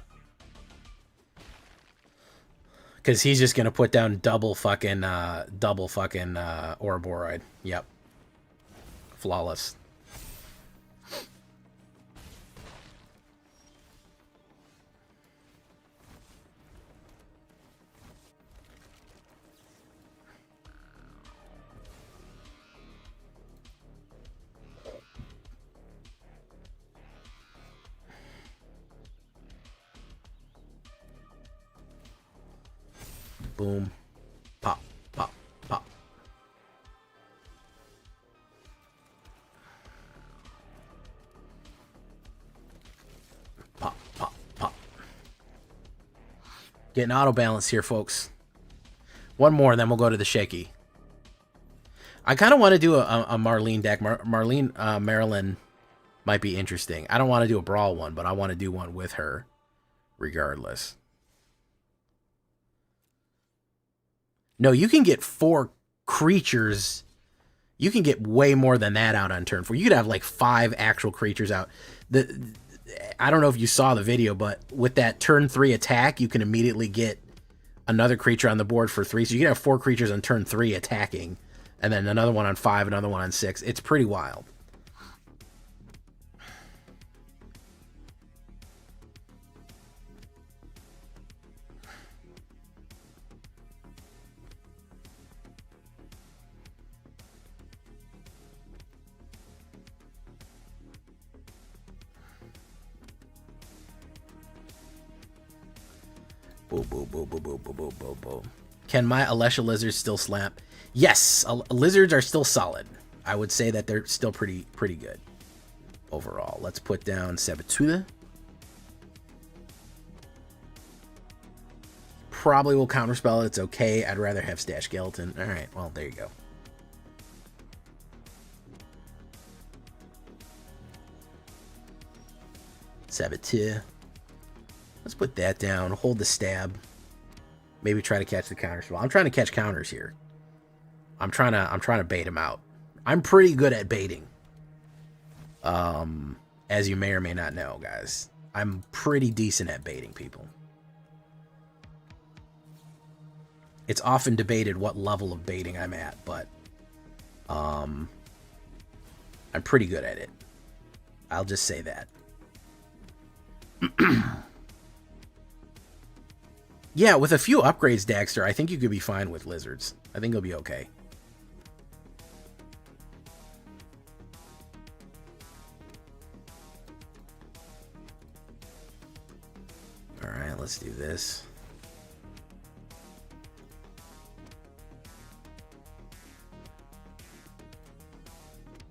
Because he's just going to put down double fucking Ouroboride. Yep. Flawless. Boom. Pop, pop, pop. Pop, pop, pop. Getting auto balance here, folks. One more, and then we'll go to the shaky. I kind of want to do a Marlene deck. Marilyn might be interesting. I don't want to do a Brawl one, but I want to do one with her regardless. No, you can get 4 creatures. You can get way more than that out on turn 4. You could have like 5 actual creatures out. I don't know if you saw the video, but with that turn 3 attack, you can immediately get another creature on the board for 3. So you can have 4 creatures on turn 3 attacking, And then another one on 5, another one on 6. It's pretty wild. Boom, boom, boom, boom, boom, boom, boom, boom, boom. Can my Alesha lizards still slap? Yes, lizards are still solid. I would say that they're still pretty good overall. Let's put down Sabotuda. Probably will counterspell it. It's okay. I'd rather have Stash Skeleton. All right, well, there you go. Saboteur. Let's put that down. Hold the stab. Maybe try to catch the counterspell. I'm trying to catch counters here. I'm trying to bait him out. I'm pretty good at baiting. As you may or may not know, guys. I'm pretty decent at baiting people. It's often debated what level of baiting I'm at, but I'm pretty good at it. I'll just say that. Yeah, with a few upgrades, Daxter, I think you could be fine with lizards. I think it'll be okay. Alright, let's do this.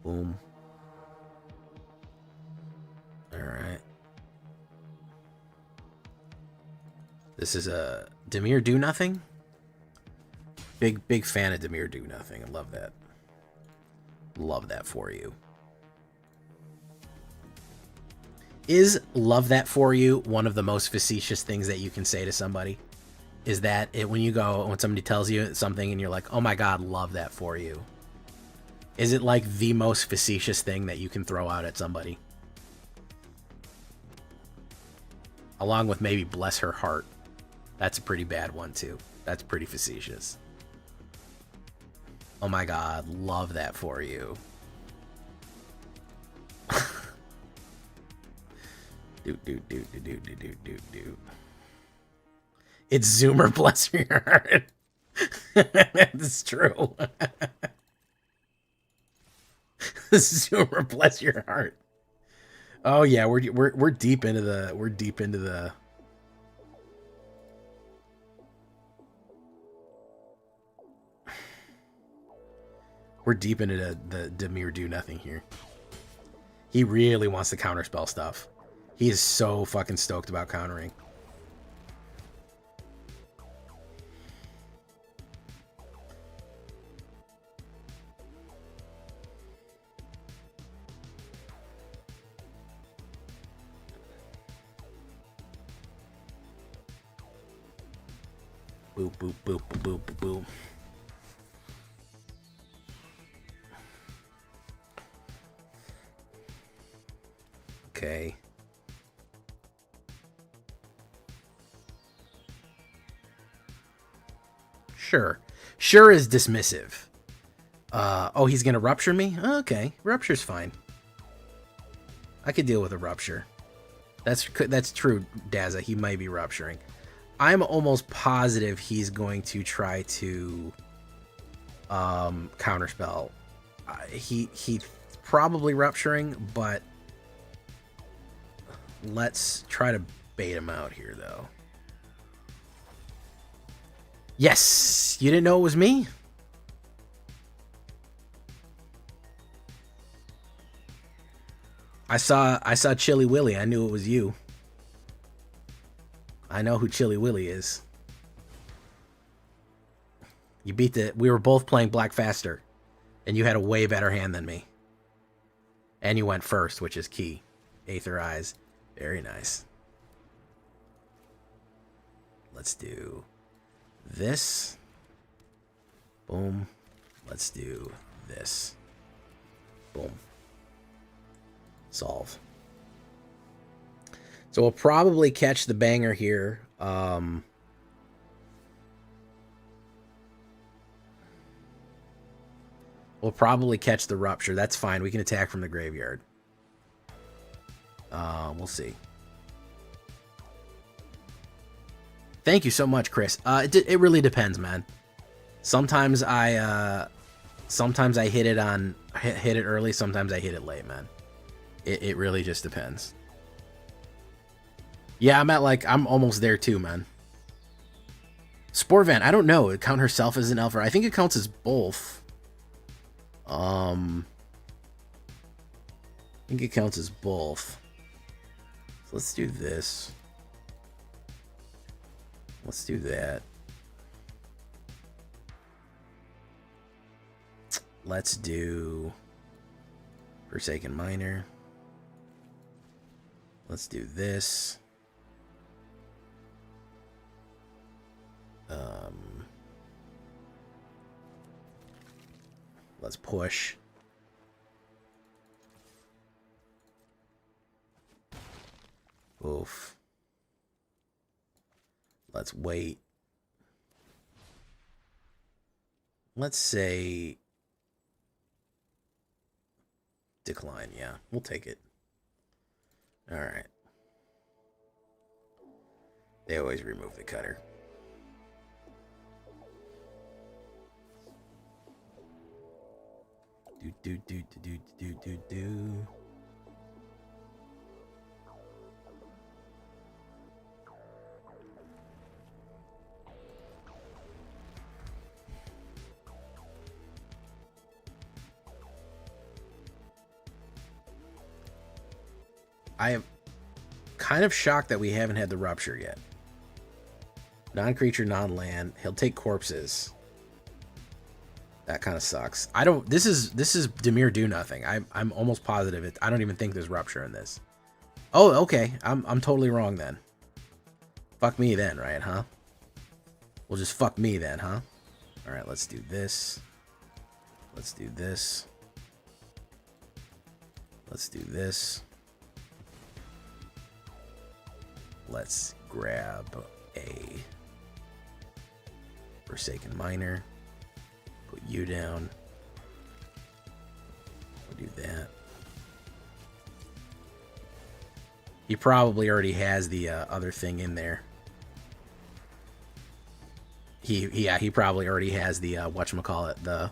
Boom. Alright. This is a Dimir Do Nothing. Big fan of Dimir Do Nothing. I love that. Love that for you. Is love that for you one of the most facetious things that you can say to somebody? Is that it when somebody tells you something and you're like, oh my God, love that for you? Is it like the most facetious thing that you can throw out at somebody? Along with maybe bless her heart. That's a pretty bad one too. That's pretty facetious. Oh my God, love that for you. Do. It's Zoomer, bless your heart. That's true. Zoomer, bless your heart. Oh yeah, we're deep into the We're deep into the Dimir Do Nothing here. He really wants to counterspell stuff. He is so fucking stoked about countering. Boop, boop, boop, boop, boop, boop. Okay. Sure. Sure is dismissive. Oh, he's gonna rupture me? Okay. Rupture's fine. I could deal with a rupture. That's true, Dazza. He might be rupturing. I'm almost positive he's going to try to counterspell. He's probably rupturing, but let's try to bait him out here, though. Yes! You didn't know it was me? I saw Chili Willy. I knew it was you. I know who Chili Willy is. You beat we were both playing Black Faster, and you had a way better hand than me. And you went first, which is key. Aether Eyes. Very nice. Let's do this. Boom. Let's do this. Boom. Solve. So we'll probably catch the banger here. We'll probably catch the Rupture. That's fine. We can attack from the graveyard. We'll see. Thank you so much, Chris. It really depends, man. Sometimes I hit it early. Sometimes I hit it late, man. It really just depends. Yeah, I'm almost there too, man. Sporvan, I don't know. It count herself as an elf, or I think it counts as both. I think it counts as both. So let's do this. Let's do that. Let's do Forsaken Miner. Let's do this. Let's push. Oof. Let's wait. Let's say decline. Yeah, we'll take it. All right. They always remove the cutter. Do. I am kind of shocked that we haven't had the Rupture yet. Non-creature, non-land. He'll take corpses. That kind of sucks. I don't. This is Dimir do nothing. I'm almost positive I don't even think there's Rupture in this. Oh, okay. I'm totally wrong then. Fuck me then, right? Huh? Well, just fuck me then, huh? All right. Let's do this. Let's do this. Let's do this. Let's grab a Forsaken Miner. Put you down. We'll do that. He probably already has the other thing in there. He probably already has the whatchamacallit, the...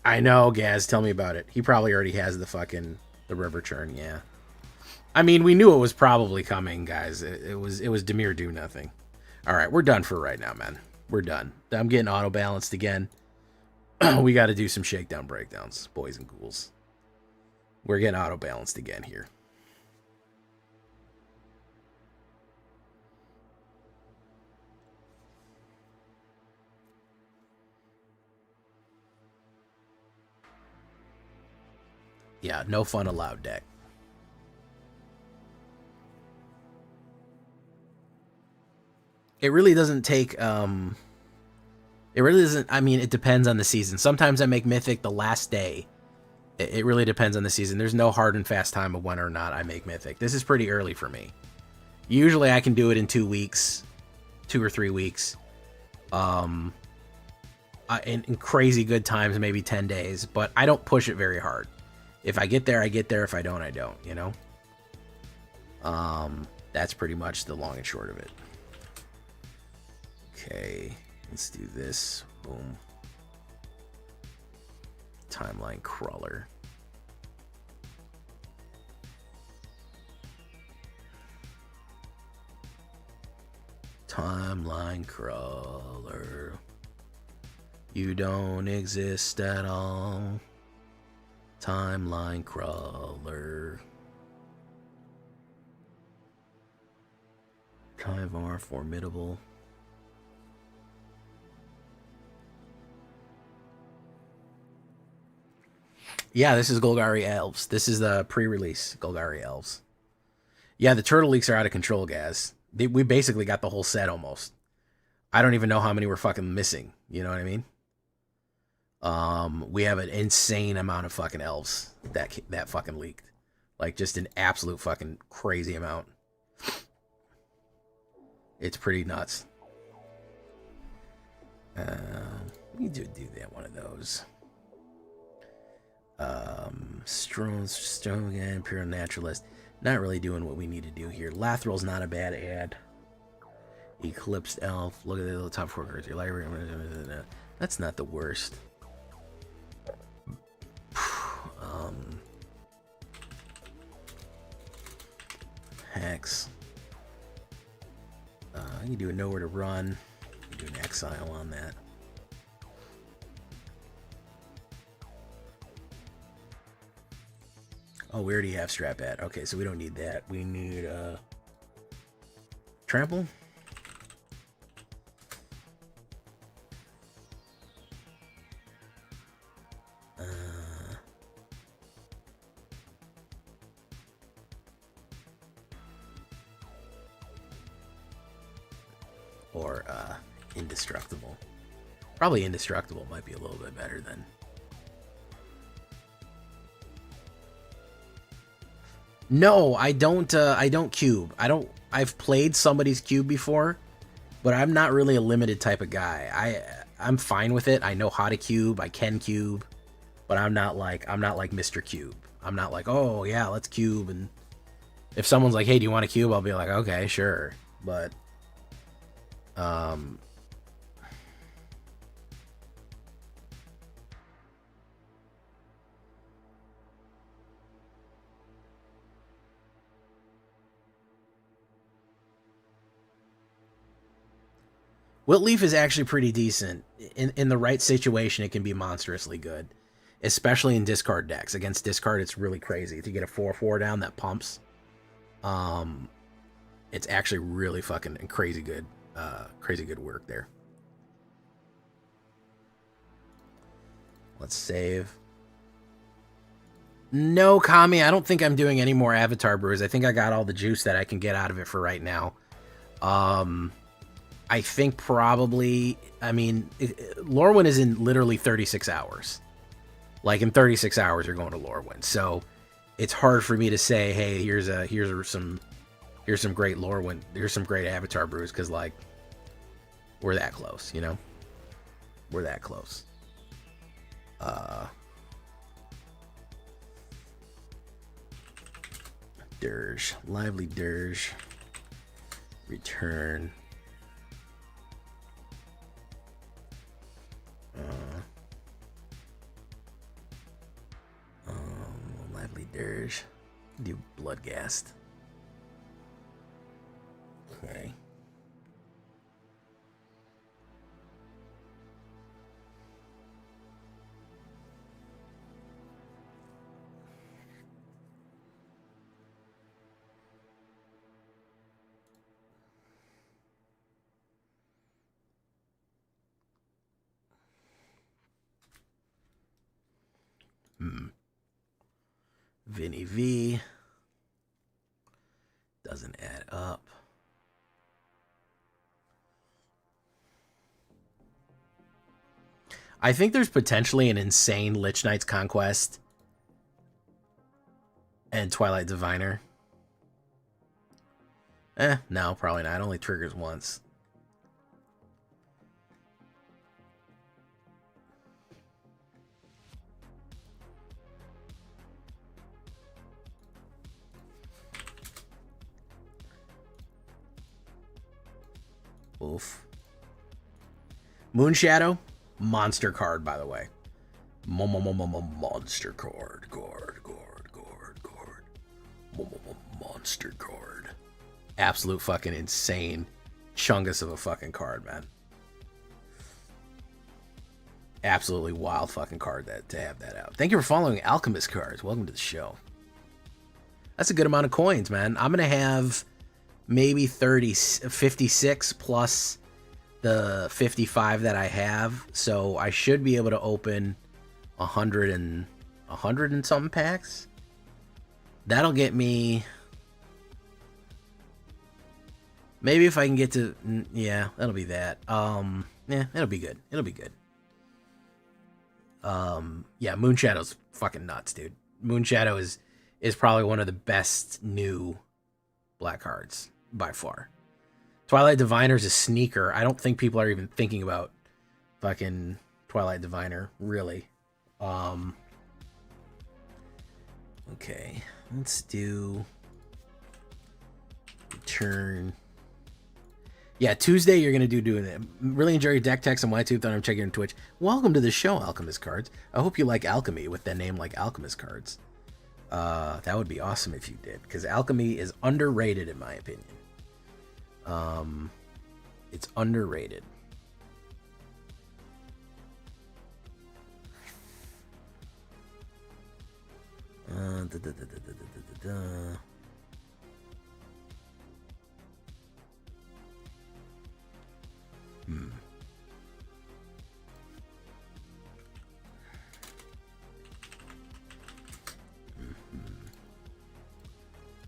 I know, Gaz, tell me about it. He probably already has the fucking River Churn, yeah. I mean, we knew it was probably coming, guys. It was Dimir do nothing. All right, we're done for right now, man. We're done. I'm getting auto balanced again. We got to do some shakedown breakdowns, boys and ghouls. We're getting auto balanced again here. Yeah, no fun allowed deck. It really doesn't take, it really doesn't, I mean, it depends on the season. Sometimes I make Mythic the last day. It really depends on the season. There's no hard and fast time of when or not I make Mythic. This is pretty early for me. Usually I can do it in 2 weeks, 2 or 3 weeks. In crazy good times, maybe 10 days, but I don't push it very hard. If I get there, I get there. If I don't, I don't, you know? That's pretty much the long and short of it. Okay, let's do this. Boom. Timeline Crawler. Timeline Crawler. You don't exist at all. Timeline Crawler. Tyvar Formidable. Yeah, this is Golgari Elves. This is the pre-release Golgari Elves. Yeah, the Turtle Leaks are out of control, guys. We basically got the whole set almost. I don't even know how many we're fucking missing. You know what I mean? We have an insane amount of fucking elves that fucking leaked. Like, just an absolute fucking crazy amount. It's pretty nuts. We do that one of those. Stone again, Imperial Naturalist. Not really doing what we need to do here. Lathrel's not a bad ad. Eclipsed Elf. Look at the little top 4 cards. Your library. That's not the worst. Hex. You do a Nowhere to Run. You do an Exile on that. Oh, we already have Strap Ad. Okay, so we don't need that. We need Trample. Or Indestructible. Probably Indestructible might be a little bit better than. No, I don't cube. I've played somebody's cube before, but I'm not really a limited type of guy. I'm fine with it. I know how to cube. I can cube, but I'm not like Mr. Cube. I'm not like, oh yeah, let's cube. And if someone's like, hey, do you want to cube? I'll be like, okay, sure. But Wiltleaf is actually pretty decent. In the right situation, it can be monstrously good. Especially in discard decks. Against discard, it's really crazy. To get a 4/4 down that pumps, it's actually really fucking crazy good. Crazy good work there. Let's save. No, Kami, I don't think I'm doing any more Avatar Brews. I think I got all the juice that I can get out of it for right now. I think probably, I mean, LORWYN is in literally 36 hours. Like in 36 hours, you're going to LORWYN. So it's hard for me to say, hey, here's some great LORWYN, here's some great Avatar Brews, because like we're that close, you know? We're that close. Dirge, Lively Dirge, return. Lively Dirge. Do Bloodghast. Okay. Vinny V. Doesn't add up. I think there's potentially an insane Lich Knight's Conquest and Twilight Diviner. No, probably not. It only triggers once. Oof. Moonshadow, monster card, by the way. Monster card. Monster card. Absolute fucking insane chungus of a fucking card, man. Absolutely wild fucking card to have that out. Thank you for following Alchemist Cards. Welcome to the show. That's a good amount of coins, man. I'm going to have maybe 56 plus the 55 that I have. So I should be able to open 100 and something packs. That'll get me... Maybe if I can get to... Yeah, that'll be that. Yeah, it'll be good. It'll be good. Yeah, Moonshadow's fucking nuts, dude. Moonshadow is probably one of the best new black cards by far. Twilight Diviner's a sneaker. I don't think people are even thinking about fucking Twilight Diviner, really. Okay, let's do return. Yeah, Tuesday you're gonna doing it. Really enjoy your deck techs on Y2 Thunder. I'm checking on Twitch. Welcome to the show, Alchemist Cards. I hope you like alchemy with that name like Alchemist Cards. That would be awesome if you did, because alchemy is underrated in my opinion. It's underrated.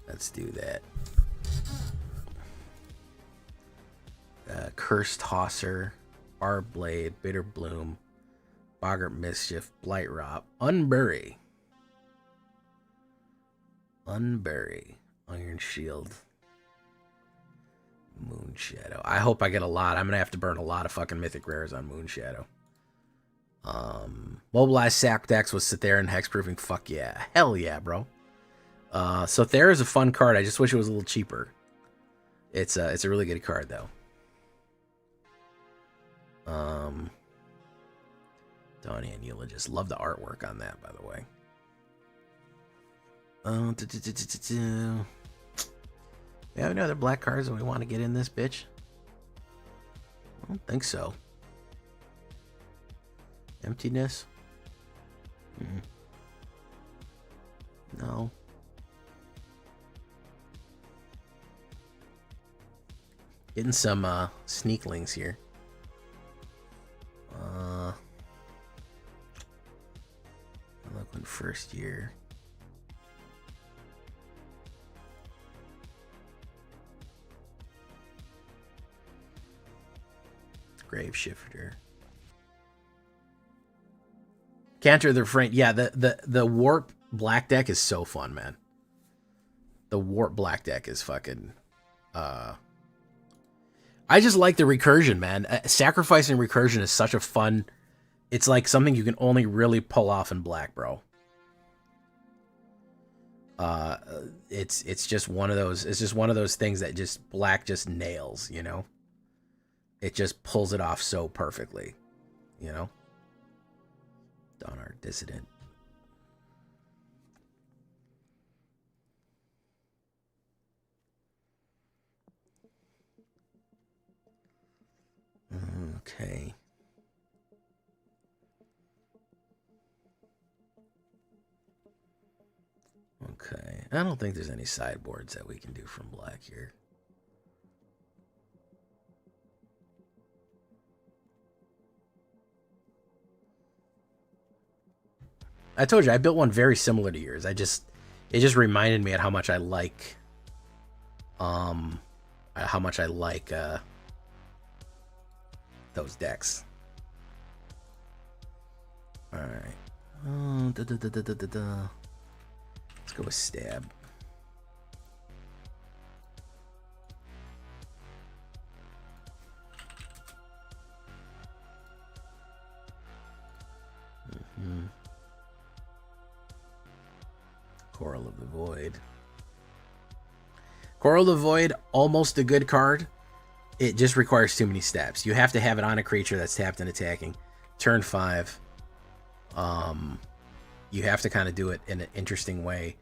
Let's do that. Curse Tosser, Barb Blade, Bitter Bloom, Boggart Mischief, Blight Rot, Unbury, Iron Shield, Moonshadow. I hope I get a lot. I'm gonna have to burn a lot of fucking mythic rares on Moonshadow. Mobilize Sack decks with Cythera and Hexproofing. Fuck yeah. Hell yeah, bro. So Cythera is a fun card. I just wish it was a little cheaper. It's a really good card though. Donnie and Eulogist. Love the artwork on that, by the way. We have any other black cards that we want to get in this bitch? I don't think so. Emptiness? No. Getting some sneaklings here. LORWYN first year. Grave Shifter. Canter the Refrain. Yeah, the Warp Black deck is so fun, man. The Warp Black deck is fucking... I just like the recursion, man. Sacrificing recursion is such a fun... It's like something you can only really pull off in black, bro. It's just one of those... It's just one of those things that just black just nails, you know? It just pulls it off so perfectly, you know? Donarch Dissident. Okay. Okay. I don't think there's any sideboards that we can do from black here. I told you I built one very similar to yours. It just reminded me of how much I like those decks. All right. Let's go with Stab. Coral of the Void. Coral of the Void, almost a good card. It just requires too many steps. You have to have it on a creature that's tapped and attacking. Turn 5. You have to kind of do it in an interesting way.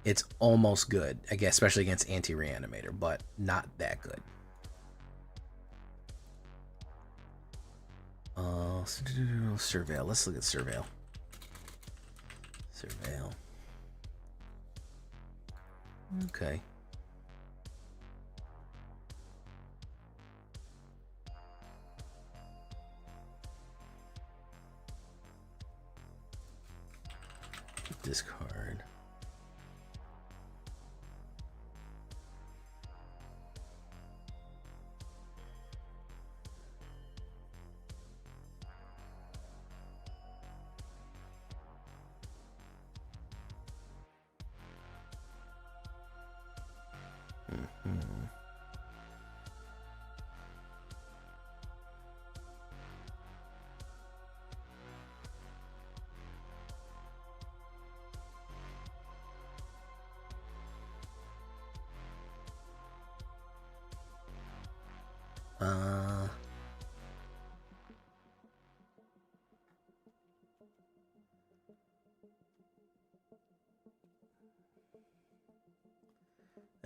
It's almost good, I guess, especially against Anti-Reanimator, but not that good. Surveil. Let's look at Surveil. Surveil. Okay. Discard.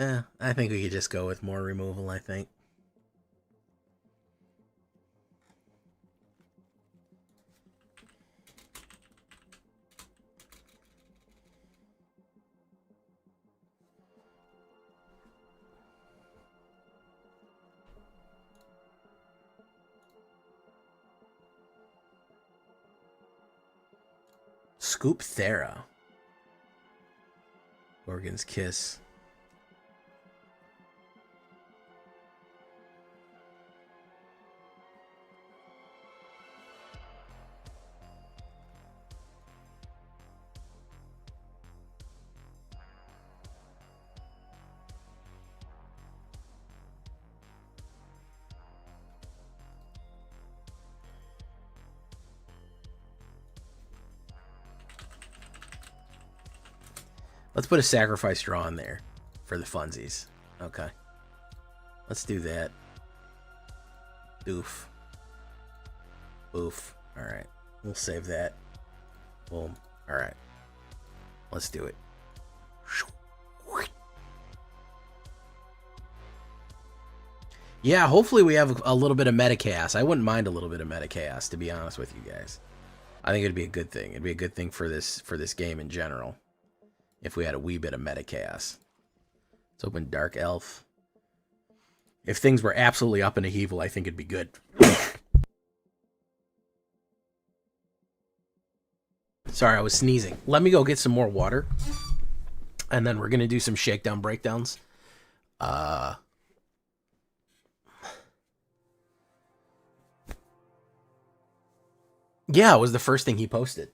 I think we could just go with more removal, I think. Scoop Thera. Organ's Kiss. Let's put a sacrifice draw in there for the funsies. Okay. Let's do that. Oof. Oof. Alright. We'll save that. Boom. Alright. Let's do it. Yeah, hopefully we have a little bit of meta chaos. I wouldn't mind a little bit of meta chaos, to be honest with you guys. I think it'd be a good thing. It'd be a good thing for this game in general. If we had a wee bit of meta chaos. Let's open Dark Elf. If things were absolutely up in a heavel, I think it'd be good. Sorry, I was sneezing. Let me go get some more water. And then we're going to do some shakedown breakdowns. Yeah, it was the first thing he posted.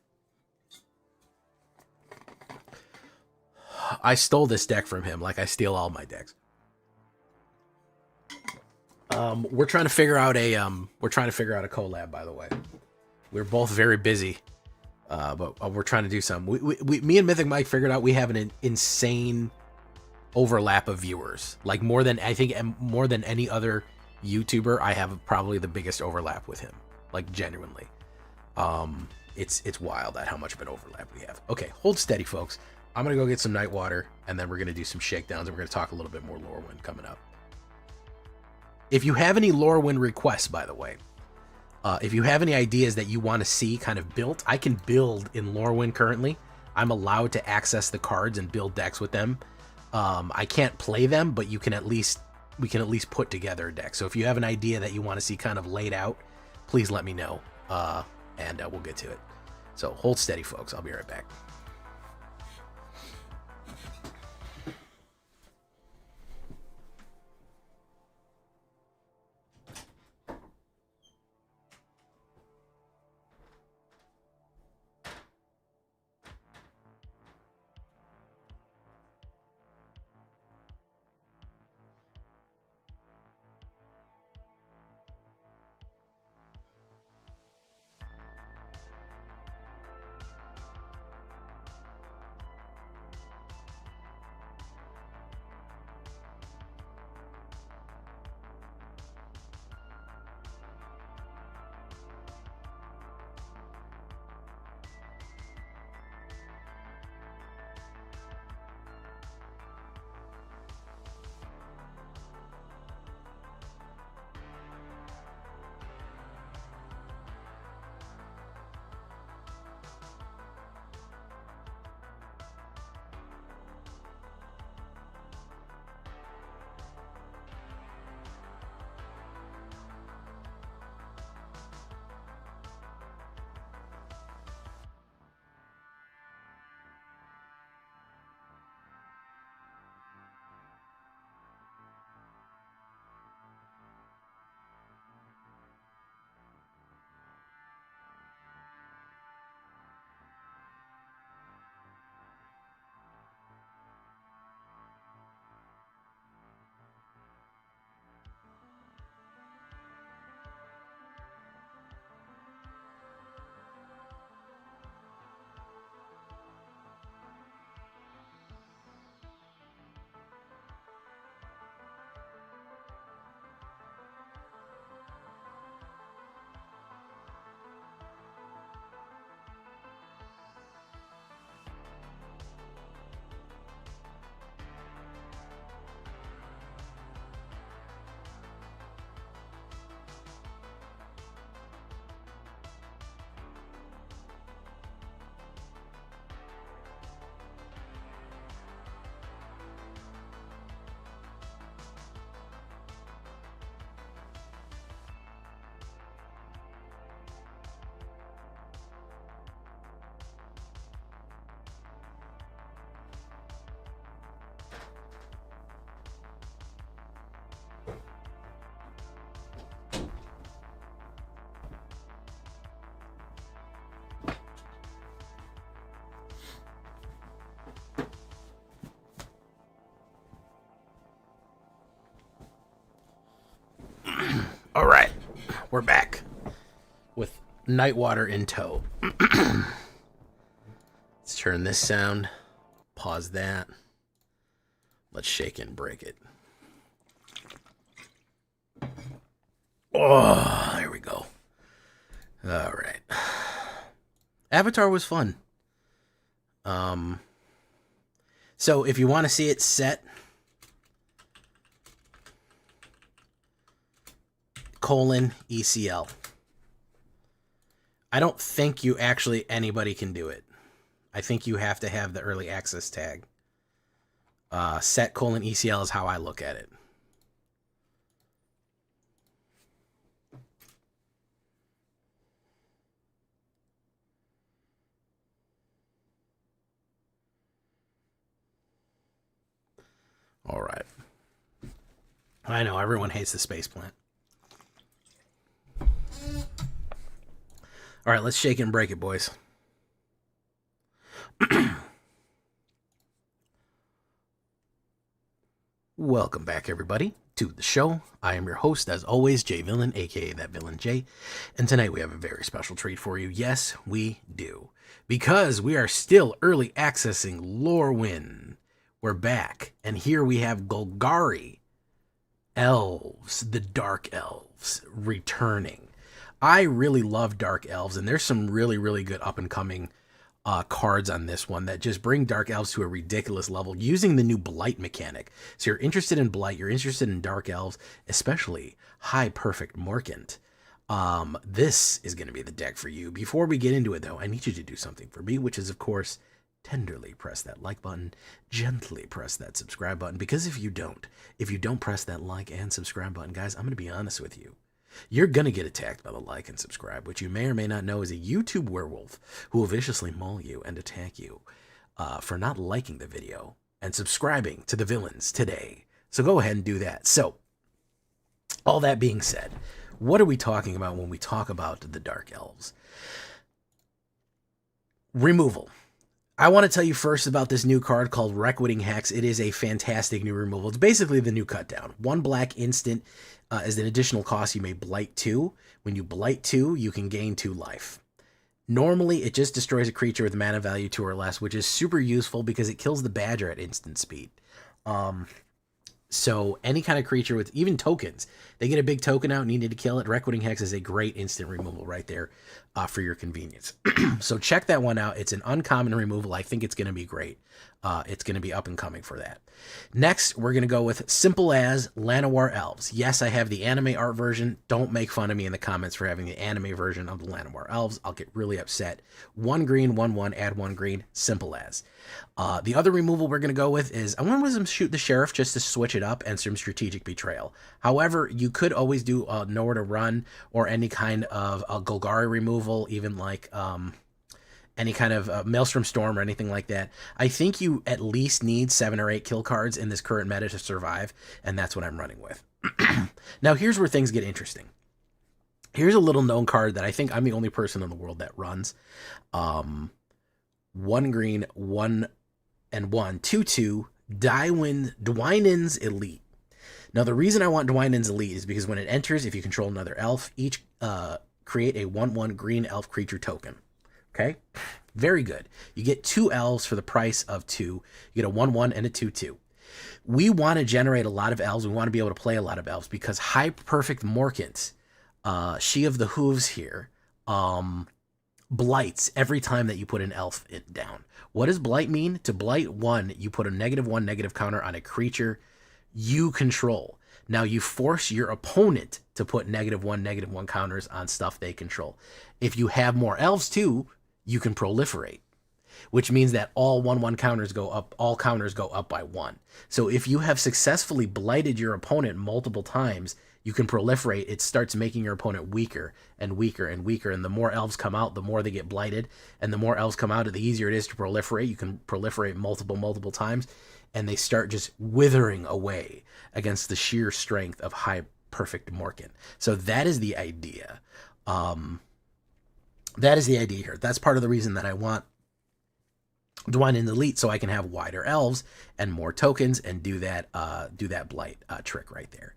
I stole this deck from him, like I steal all my decks. We're trying to figure out a collab, by the way. We're both very busy, but we're trying to do something. Me and Mythic Mike figured out we have an insane overlap of viewers. Like more than any other YouTuber, I have probably the biggest overlap with him. Like genuinely. It's wild at how much of an overlap we have. Okay, hold steady, folks. I'm going to go get some night water, and then we're going to do some shakedowns, and we're going to talk a little bit more LORWYN coming up. If you have any LORWYN requests, by the way, if you have any ideas that you want to see kind of built, I can build in LORWYN currently. I'm allowed to access the cards and build decks with them. I can't play them, but we can at least put together a deck. So if you have an idea that you want to see kind of laid out, please let me know, and we'll get to it. So hold steady, folks. I'll be right back. We're back with Nightwater in tow. Let's turn this sound. Pause that. Let's shake and break it. Oh, there we go. All right. Avatar was fun. So if you want to see it set, :ECL. I don't think anybody can do it. I think you have to have the early access tag. Set : :ECL is how I look at it. All right. I know everyone hates the space plant. All right, let's shake it and break it, boys. Welcome back, everybody, to the show. I am your host, as always, J Villain, aka That Villain J, and tonight we have a very special treat for you. Yes, we do, because we are still early accessing LORWYN. We're back, and here we have Golgari elves, the Dark Elves, returning. I really love Dark Elves, and there's some really, really good up-and-coming cards on this one that just bring Dark Elves to a ridiculous level using the new Blight mechanic. So you're interested in Blight, you're interested in Dark Elves, especially High Perfect Morkant. This is going to be the deck for you. Before we get into it, though, I need you to do something for me, which is, of course, tenderly press that like button, gently press that subscribe button, because if you don't press that like and subscribe button, guys, I'm going to be honest with you. You're going to get attacked by the like and subscribe, which you may or may not know is a YouTube werewolf who will viciously maul you and attack you for not liking the video and subscribing to the villains today. So go ahead and do that. So, all that being said, what are we talking about when we talk about the Dark Elves? Removal. I want to tell you first about this new card called Reckoning Hex. It is a fantastic new removal. It's basically the new cutdown. 1 black instant as an additional cost. You may Blight 2. When you Blight 2, you can gain 2 life. Normally, it just destroys a creature with mana value 2 or less, which is super useful because it kills the Badger at instant speed. So any kind of creature with even tokens, they get a big token out, needed to kill it. Reckoning Hex is a great instant removal right there for your convenience. So check that one out. It's an uncommon removal. I think it's going to be great. It's going to be up and coming for that. Next, we're going to go with Simple As Llanowar Elves. Yes, I have the anime art version. Don't make fun of me in the comments for having the anime version of the Llanowar Elves. I'll get really upset. 1 green, 1/1, add 1 green. Simple As. The other removal we're going to go with is, I want to shoot the Sheriff just to switch it up and some Strategic Betrayal. However, you could always do Nowhere to Run or any kind of Golgari removal, even like any kind of Maelstrom Storm or anything like that. I think you at least need 7 or 8 kill cards in this current meta to survive, and that's what I'm running with. Now, here's where things get interesting. Here's a little known card that I think I'm the only person in the world that runs. 1 green, 1 and 1, 2/2, Dwynen's Elite. Now, the reason I want Dwynen's Elite is because when it enters, if you control another elf, each create a 1/1 green elf creature token. Okay? Very good. You get 2 elves for the price of 2. You get a 1/1 and a 2/2. We want to generate a lot of elves. We want to be able to play a lot of elves because High Perfect Morkant, She of the Hooves here, blights every time that you put an elf down. What does blight mean? To blight 1, you put a -1 negative counter on a creature you control. Now you force your opponent to put -1 counters on stuff they control. If you have more elves too, you can proliferate, which means that all 1/1 counters go up, all counters go up by 1. So if you have successfully blighted your opponent multiple times, you can proliferate. It starts making your opponent weaker and weaker and weaker, and the more elves come out, the more they get blighted, and the more elves come out, the easier it is to proliferate. You can proliferate multiple times, and they start just withering away against the sheer strength of High Perfect Morkant. So that is the idea. That is the idea here. That's part of the reason that I want Dwayne in the elite so I can have wider elves and more tokens and do that blight trick right there.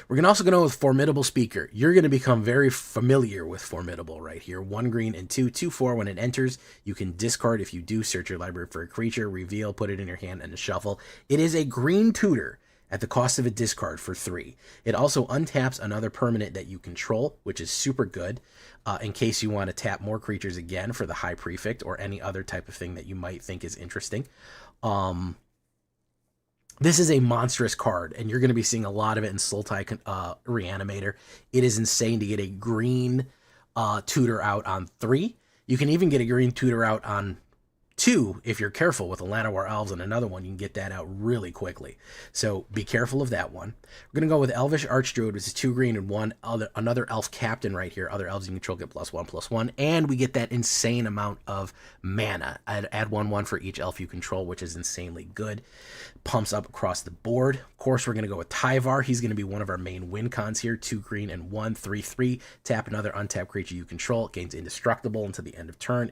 We're also going to go with Formidable Speaker. You're going to become very familiar with Formidable right here. 1 green and 2/4. When it enters, you can discard. If you do, search your library for a creature, reveal, put it in your hand, and shuffle. It is a green tutor at the cost of a discard for 3. It also untaps another permanent that you control, which is super good in case you want to tap more creatures again for the high prefect or any other type of thing that you might think is interesting. This is a monstrous card, and you're going to be seeing a lot of it in Sultai Reanimator. It is insane to get a green tutor out on 3. You can even get a green tutor out on 2 if you're careful with a Llanowar Elves and another one. You can get that out really quickly. So be careful of that one. We're going to go with Elvish Archdruid, which is 2 green and 1. Another elf captain right here. Other elves you control get +1/+1. And we get that insane amount of mana. I'd add 1/1 for each elf you control, which is insanely good. Pumps up across the board. Of course, we're going to go with Tyvar. He's going to be one of our main win cons here. 2 green and 1, 3/3. Tap another untapped creature you control. It gains indestructible until the end of turn.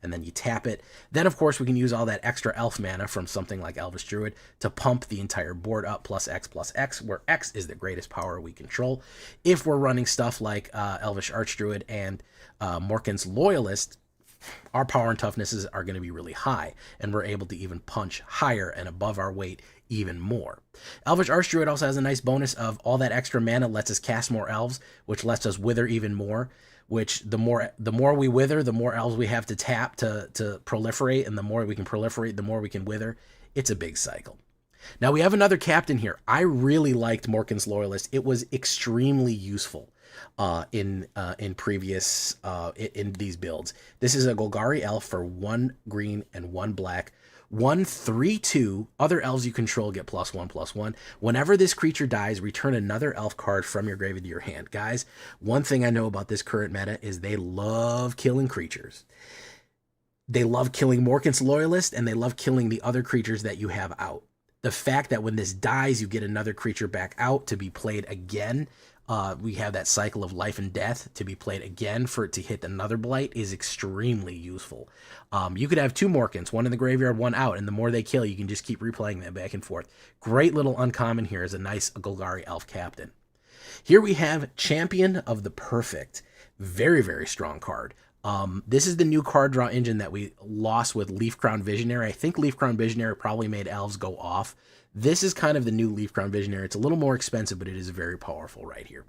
And then you tap it. Then, of course, we can use all that extra elf mana from something like Elvish Druid to pump the entire board up +X, where X is the greatest power we control. If we're running stuff like Elvish Archdruid and Morkin's Loyalist, our power and toughnesses are going to be really high, and we're able to even punch higher and above our weight even more. Elvish Archdruid also has a nice bonus of all that extra mana lets us cast more elves, which lets us wither even more. Which the more we wither, the more elves we have to tap to proliferate, and the more we can proliferate, the more we can wither. It's a big cycle. Now we have another captain here. I really liked Morkin's Loyalist. It was extremely useful in previous in these builds. This is a Golgari elf for 1 green and 1 black. 1/3/2. Other elves you control get +1/+1. Whenever this creature dies, return another elf card from your grave into your hand. Guys, one thing I know about this current meta is they love killing creatures. They love killing Morkin's Loyalist, and they love killing the other creatures that you have out. The fact that when this dies, you get another creature back out to be played again. We have that cycle of life and death to be played again for it to hit another blight is extremely useful. You could have 2 Morkins, 1 in the graveyard, 1 out, and the more they kill, you can just keep replaying them back and forth. Great little uncommon here is a nice Golgari elf captain. Here we have Champion of the Perfect. Very, very strong card. This is the new card draw engine that we lost with Leafcrown Visionary. I think Leafcrown Visionary probably made elves go off. This is kind of the new Leafcrown Visionary. It's a little more expensive, but it is very powerful right here.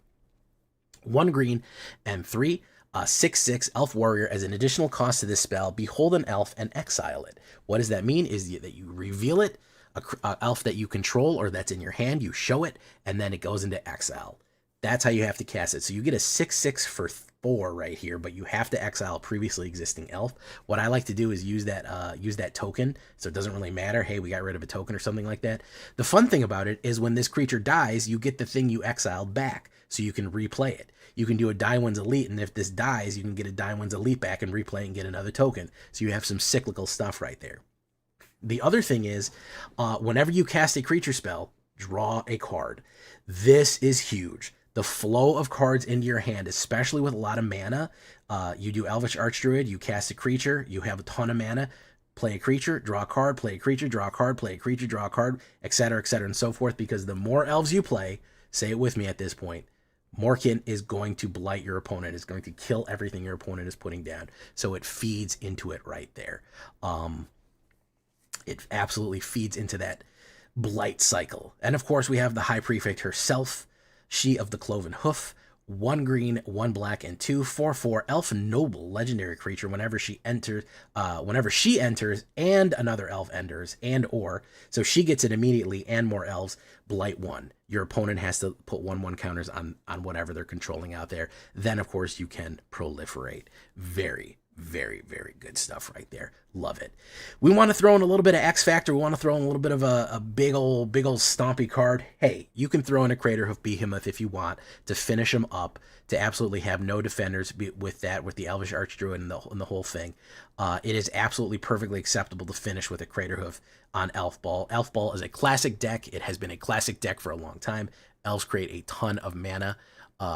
1 green and 3, 6/6 Elf Warrior. As an additional cost to this spell, behold an elf and exile it. What does that mean? Is that you reveal it, a elf that you control or that's in your hand, you show it, and then it goes into exile. That's how you have to cast it. So you get a 6/6 for 4 right here, but you have to exile a previously existing elf. What I like to do is use that token, so it doesn't really matter. Hey, we got rid of a token or something like that. The fun thing about it is when this creature dies, you get the thing you exiled back, so you can replay it. You can do a Daiwin's Elite, and if this dies, you can get a Daiwin's Elite back and replay and get another token. So you have some cyclical stuff right there. The other thing is, whenever you cast a creature spell, draw a card. This is huge. The flow of cards into your hand, especially with a lot of mana. You do Elvish Archdruid, you cast a creature, you have a ton of mana, play a creature, draw a card, play a creature, draw a card, play a creature, draw a card, etc., and so forth, because the more elves you play, say it with me at this point, Morkin is going to blight your opponent, is going to kill everything your opponent is putting down. So it feeds into it right there. It absolutely feeds into that blight cycle. And of course, we have the High Prefect herself, She of the Cloven Hoof, 1 green, 1 black, and 2, 4/4 Elf Noble, legendary creature. Whenever she enters, and another elf enters, so she gets it immediately, and more elves, blight 1. Your opponent has to put 1/1 counters on whatever they're controlling out there. Then, of course, you can proliferate. Very, very, very good stuff right there. Love it. We want to throw in a little bit of X Factor. We want to throw in a little bit of a big old stompy card. Hey, you can throw in a Craterhoof Behemoth if you want to finish him up, to absolutely have no defenders with the Elvish Archdruid and the whole thing. It is absolutely perfectly acceptable to finish with a Craterhoof on Elf Ball. Elf Ball is a classic deck. It has been a classic deck for a long time. Elves create a ton of mana,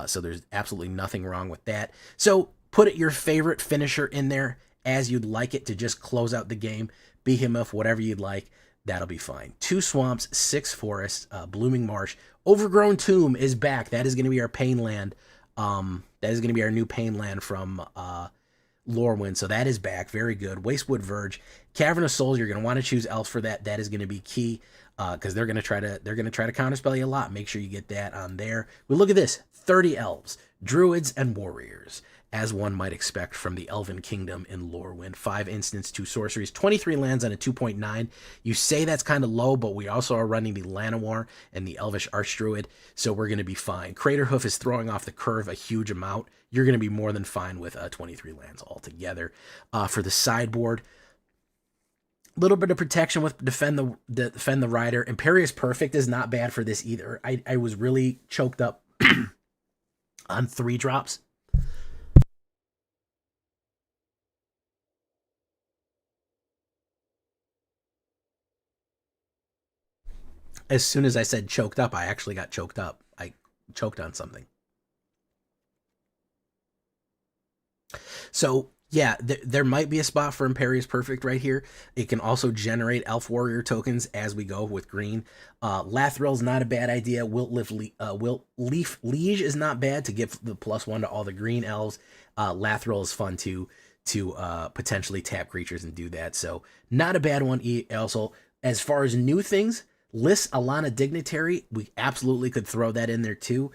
so there's absolutely nothing wrong with that. So put your favorite finisher in there as you'd like it to just close out the game. behemoth, whatever you'd like. That'll be fine. 2 swamps, 6 forests, blooming marsh. Overgrown tomb is back. That is going to be our pain land. That is going to be our new pain land from LORWYN. So that is back. Very good. Wastewood Verge, Cavern of Souls. You're going to want to choose elves for that. That is going to be key because they're going to try to counterspell you a lot. Make sure you get that on there. We look at this: 30 elves, druids, and warriors, as one might expect from the Elven Kingdom in LORWYN. 5 instants, 2 sorceries, 23 lands on a 2.9. You say that's kind of low, but we also are running the Llanowar and the Elvish Archdruid, so we're going to be fine. Craterhoof is throwing off the curve a huge amount. You're going to be more than fine with 23 lands altogether. For the sideboard, a little bit of protection with defend the rider. Imperious Perfect is not bad for this either. I was really choked up on 3 drops. As soon as I said choked up, I actually got choked up. I choked on something. So, yeah, there might be a spot for Imperious Perfect right here. It can also generate Elf Warrior tokens as we go with green. Lathrill's not a bad idea. Wilt Leaf Liege is not bad to give the +1 to all the green elves. Lathrill is fun to potentially tap creatures and do that. So, not a bad one. Also, as far as new things, Lys Alana Dignitary, we absolutely could throw that in there too.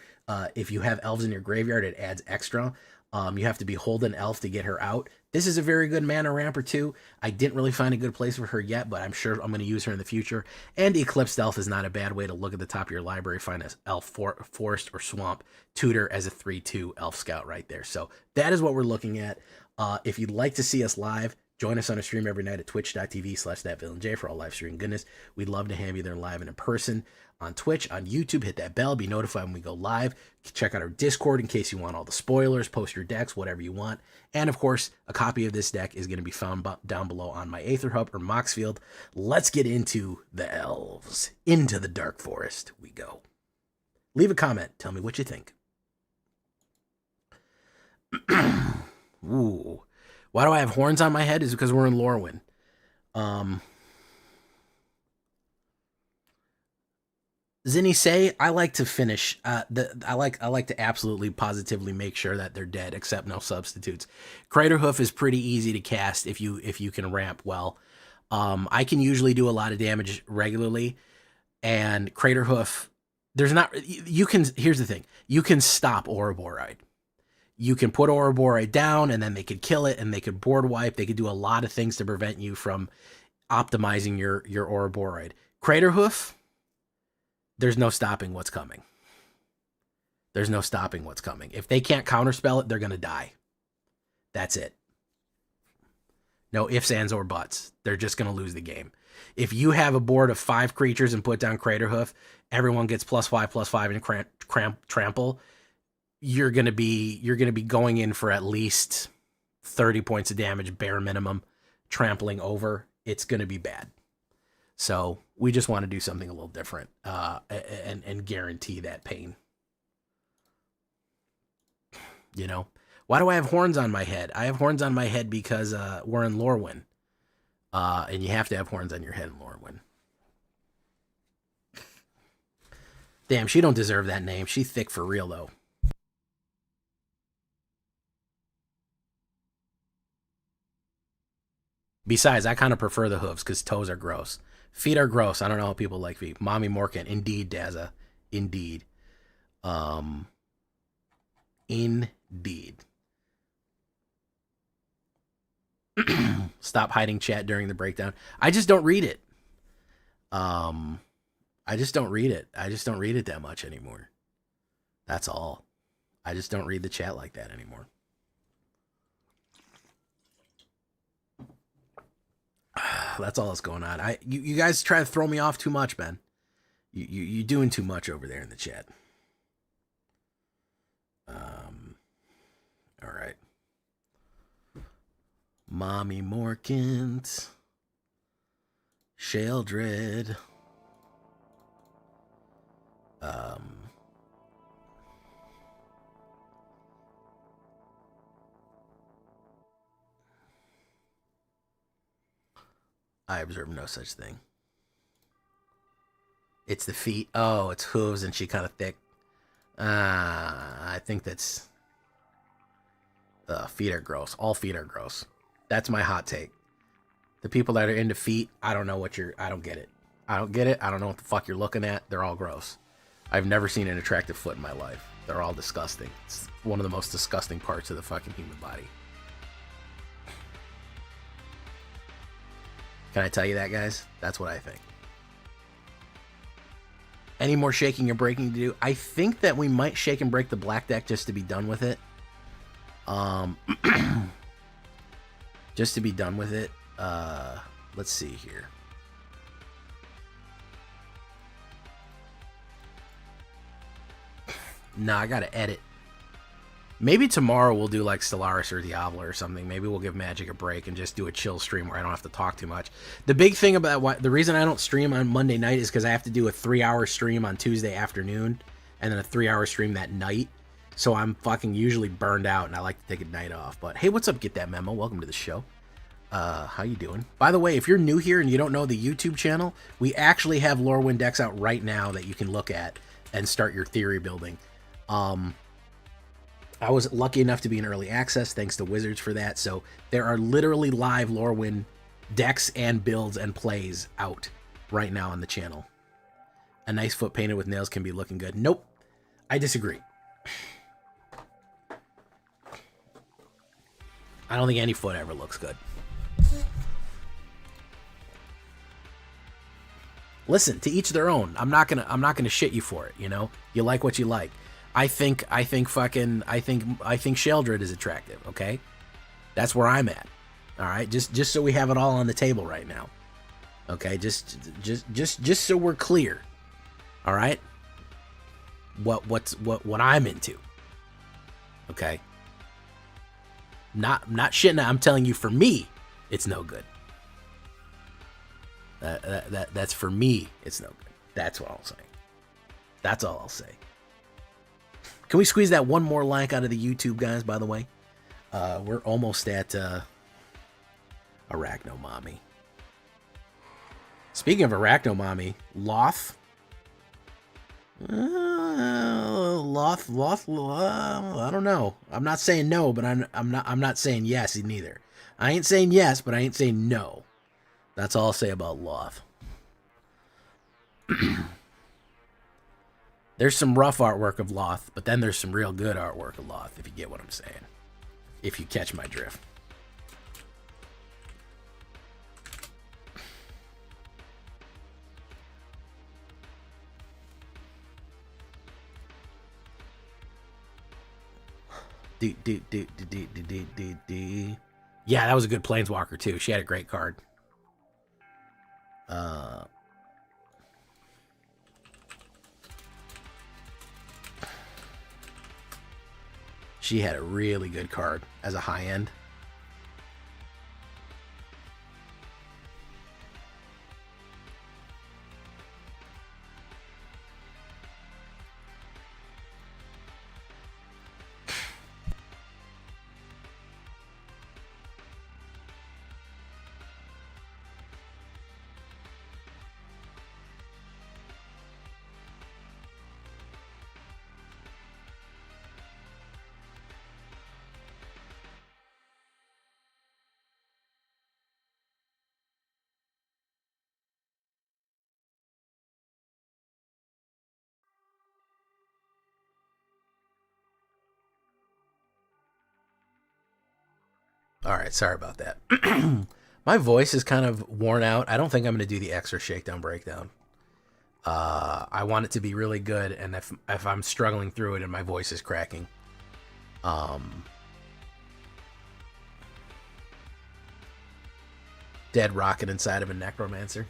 If you have elves in your graveyard, it adds extra. You have to behold an elf to get her out. This is a very good mana ramper too. I didn't really find a good place for her yet, but I'm sure I'm going to use her in the future. And Eclipsed Elf is not a bad way to look at the top of your library, find an elf forest or swamp, tutor as a 3/2 elf scout right there. So that is what we're looking at. If you'd like to see us live, join us on a stream every night at twitch.tv/thatvillainej for all live streaming goodness. We'd love to have you there live and in person on Twitch, on YouTube. Hit that bell, be notified when we go live. Check out our Discord in case you want all the spoilers, post your decks, whatever you want. And of course, a copy of this deck is going to be found down below on my AetherHub or Moxfield. Let's get into the elves. Into the Dark Forest we go. Leave a comment. Tell me what you think. Ooh. Why do I have horns on my head? Is because we're in LORWYN. Zinni say, I like to finish. I like to absolutely positively make sure that they're dead, except no substitutes. Craterhoof is pretty easy to cast if you can ramp well. I can usually do a lot of damage regularly, and Craterhoof, there's not. You can. Here's the thing. You can stop Ouroboride. You can put Ouroboride down, and then they could kill it, and they could board wipe. They could do a lot of things to prevent you from optimizing your Ouroboride. Craterhoof, there's no stopping what's coming. There's no stopping what's coming. If they can't counterspell it, they're going to die. That's it. No ifs, ands, or buts. They're just going to lose the game. If you have a board of 5 creatures and put down Craterhoof, everyone gets +5/+5 and trample. You're gonna be going in for at least 30 points of damage, bare minimum, trampling over. It's gonna be bad. So we just want to do something a little different and guarantee that pain. You know, why do I have horns on my head? I have horns on my head because we're in LORWYN, and you have to have horns on your head in LORWYN. Damn, she don't deserve that name. She's thick for real though. Besides, I kind of prefer the hooves because toes are gross. Feet are gross. I don't know how people like feet. Mommy Morkan. Indeed, Dazza. Indeed. Indeed. Stop hiding chat during the breakdown. I just don't read it. I just don't read it. I just don't read it that much anymore. That's all. I just don't read the chat like that anymore. That's all that's going on. You guys try to throw me off too much, man. You doing too much over there in the chat. All right. Mommy Morkins. Sheldred. I observe no such thing. It's the feet. Oh, it's hooves and she kind of thick. I think that's... feet are gross. All feet are gross. That's my hot take. The people that are into feet, I don't know what you're... I don't get it. I don't get it. I don't know what the fuck you're looking at. They're all gross. I've never seen an attractive foot in my life. They're all disgusting. It's one of the most disgusting parts of the fucking human body. Can I tell you that, guys? That's what I think. Any more shaking and breaking to do? I think that we might shake and break the black deck just to be done with it. Just to be done with it. Let's see here. Nah, I gotta edit. Maybe tomorrow we'll do like Stellaris or Diablo or something. Maybe we'll give Magic a break and just do a chill stream where I don't have to talk too much. The big thing about the reason I don't stream on Monday night is because I have to do a 3-hour stream on Tuesday afternoon and then a 3-hour stream that night. So I'm fucking usually burned out and I like to take a night off. But hey, what's up? Get that memo. Welcome to the show. How you doing? By the way, if you're new here and you don't know the YouTube channel, we actually have LORWYN decks out right now that you can look at and start your theory building. I was lucky enough to be in early access, thanks to Wizards for that. So there are literally live LORWYN decks and builds and plays out right now on the channel. A nice foot painted with nails can be looking good. Nope, I disagree. I don't think any foot ever looks good. Listen, to each their own. I'm not gonna shit you for it. You know, you like what you like. I think Sheldred is attractive. Okay, that's where I'm at. All right, just so we have it all on the table right now. Okay, just so we're clear. All right, what I'm into. Okay, not shitting. I'm telling you, for me, it's no good. That's for me. It's no good. That's what I'll say. That's all I'll say. Can we squeeze that one more like out of the YouTube guys? By the way, we're almost at Arachnomommy. Speaking of Arachnomommy, Loth. Loth. I don't know. I'm not saying no, but I'm not saying yes neither. I ain't saying yes, but I ain't saying no. That's all I'll say about Loth. There's some rough artwork of Loth, but then there's some real good artwork of Loth, if you get what I'm saying. If you catch my drift. Yeah, that was a good Planeswalker, too. She had a great card. She had a really good card as a high end. All right, sorry about that. My voice is kind of worn out. I don't think I'm going to do the extra shakedown breakdown. I want it to be really good, and if I'm struggling through it and my voice is cracking, dead rocket inside of a necromancer.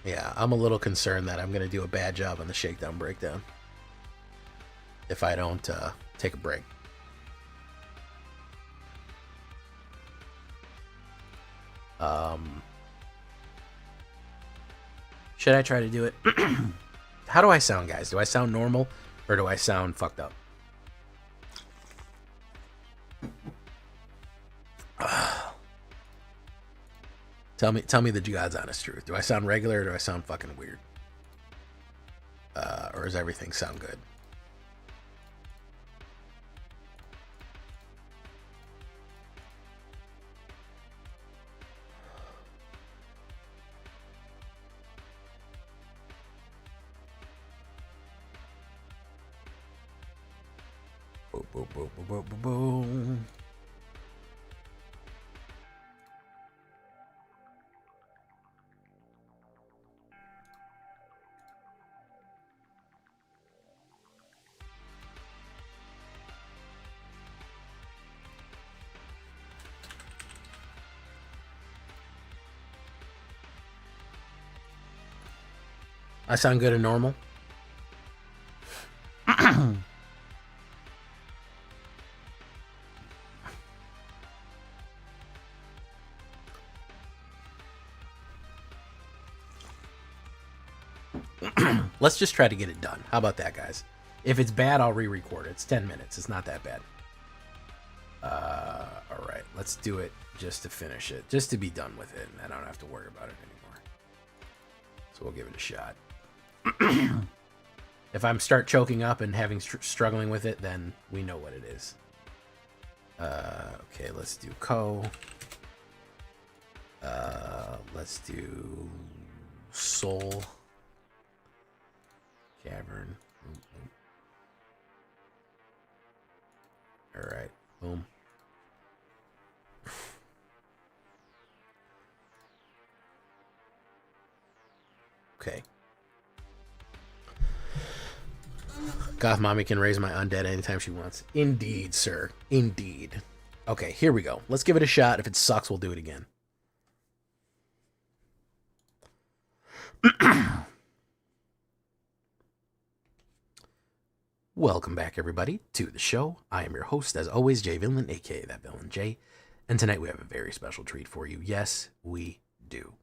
Yeah, I'm a little concerned that I'm going to do a bad job on the shakedown breakdown if I don't take a break. Should I try to do it? How do I sound, guys? Do I sound normal or do I sound fucked up? Tell me the God's honest truth. Do I sound regular or do I sound fucking weird? Or does everything sound good? Boom, boom, boom, boom, boom, boom, boom. I sound good and normal? Let's just try to get it done. How about that, guys? If it's bad, I'll re-record it. It's 10 minutes. It's not that bad. All right. Let's do it just to finish it. Just to be done with it. And I don't have to worry about it anymore. So we'll give it a shot. If I'm start choking up and having struggling with it, then we know what it is. Okay, let's do let's do Soul Cavern. All right, boom. Okay. Goth Mommy can raise my undead anytime she wants. Indeed, sir. Indeed. Okay, here we go. Let's give it a shot. If it sucks, we'll do it again. Welcome back, everybody, to the show. I am your host, as always, Jay Villain, aka That Villain Jay. And tonight we have a very special treat for you. Yes, we do.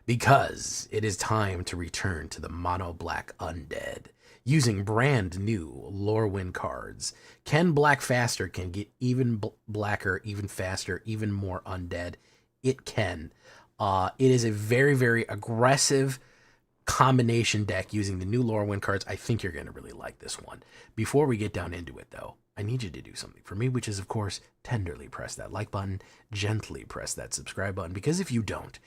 Because it is time to return to the Mono Black Undead. Using brand new LORWYN cards. Can black faster, can get even blacker, even faster, even more undead. It can. It is a very, very aggressive combination deck using the new LORWYN cards. I think you're going to really like this one. Before we get down into it, though, I need you to do something for me, which is, of course, tenderly press that like button, gently press that subscribe button, because if you don't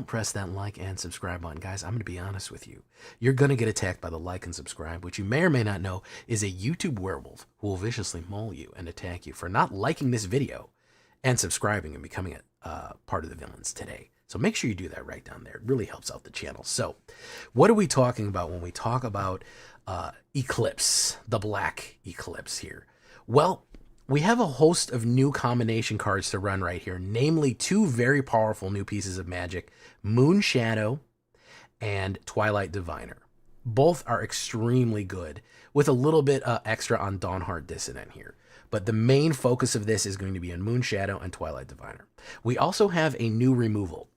press that like and subscribe button, guys, I'm going to be honest with you. You're going to get attacked by the like and subscribe, which you may or may not know is a YouTube werewolf who will viciously maul you and attack you for not liking this video and subscribing and becoming a part of the villains today. So make sure you do that right down there. It really helps out the channel. So what are we talking about when we talk about Eclipse, the Black Eclipse here? Well, we have a host of new combination cards to run right here, namely two very powerful new pieces of magic, Moon Shadow and Twilight Diviner. Both are extremely good, with a little bit extra on Dawnheart Dissonant here. But the main focus of this is going to be on Moon Shadow and Twilight Diviner. We also have a new removal.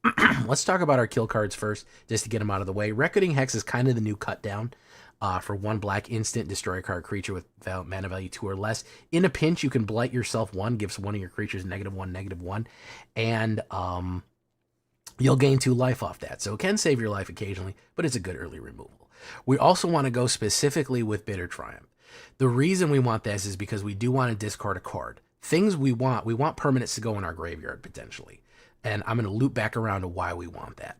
Let's talk about our kill cards first, just to get them out of the way. Reckoning Hex is kind of the new cut down. For one black instant, destroy a card creature with mana value 2 or less. In a pinch, you can blight yourself 1, gives one of your creatures -1/-1, and you'll gain 2 life off that. So it can save your life occasionally, but it's a good early removal. We also want to go specifically with Bitter Triumph. The reason we want this is because we do want to discard a card. Things we want permanents to go in our graveyard potentially. And I'm going to loop back around to why we want that.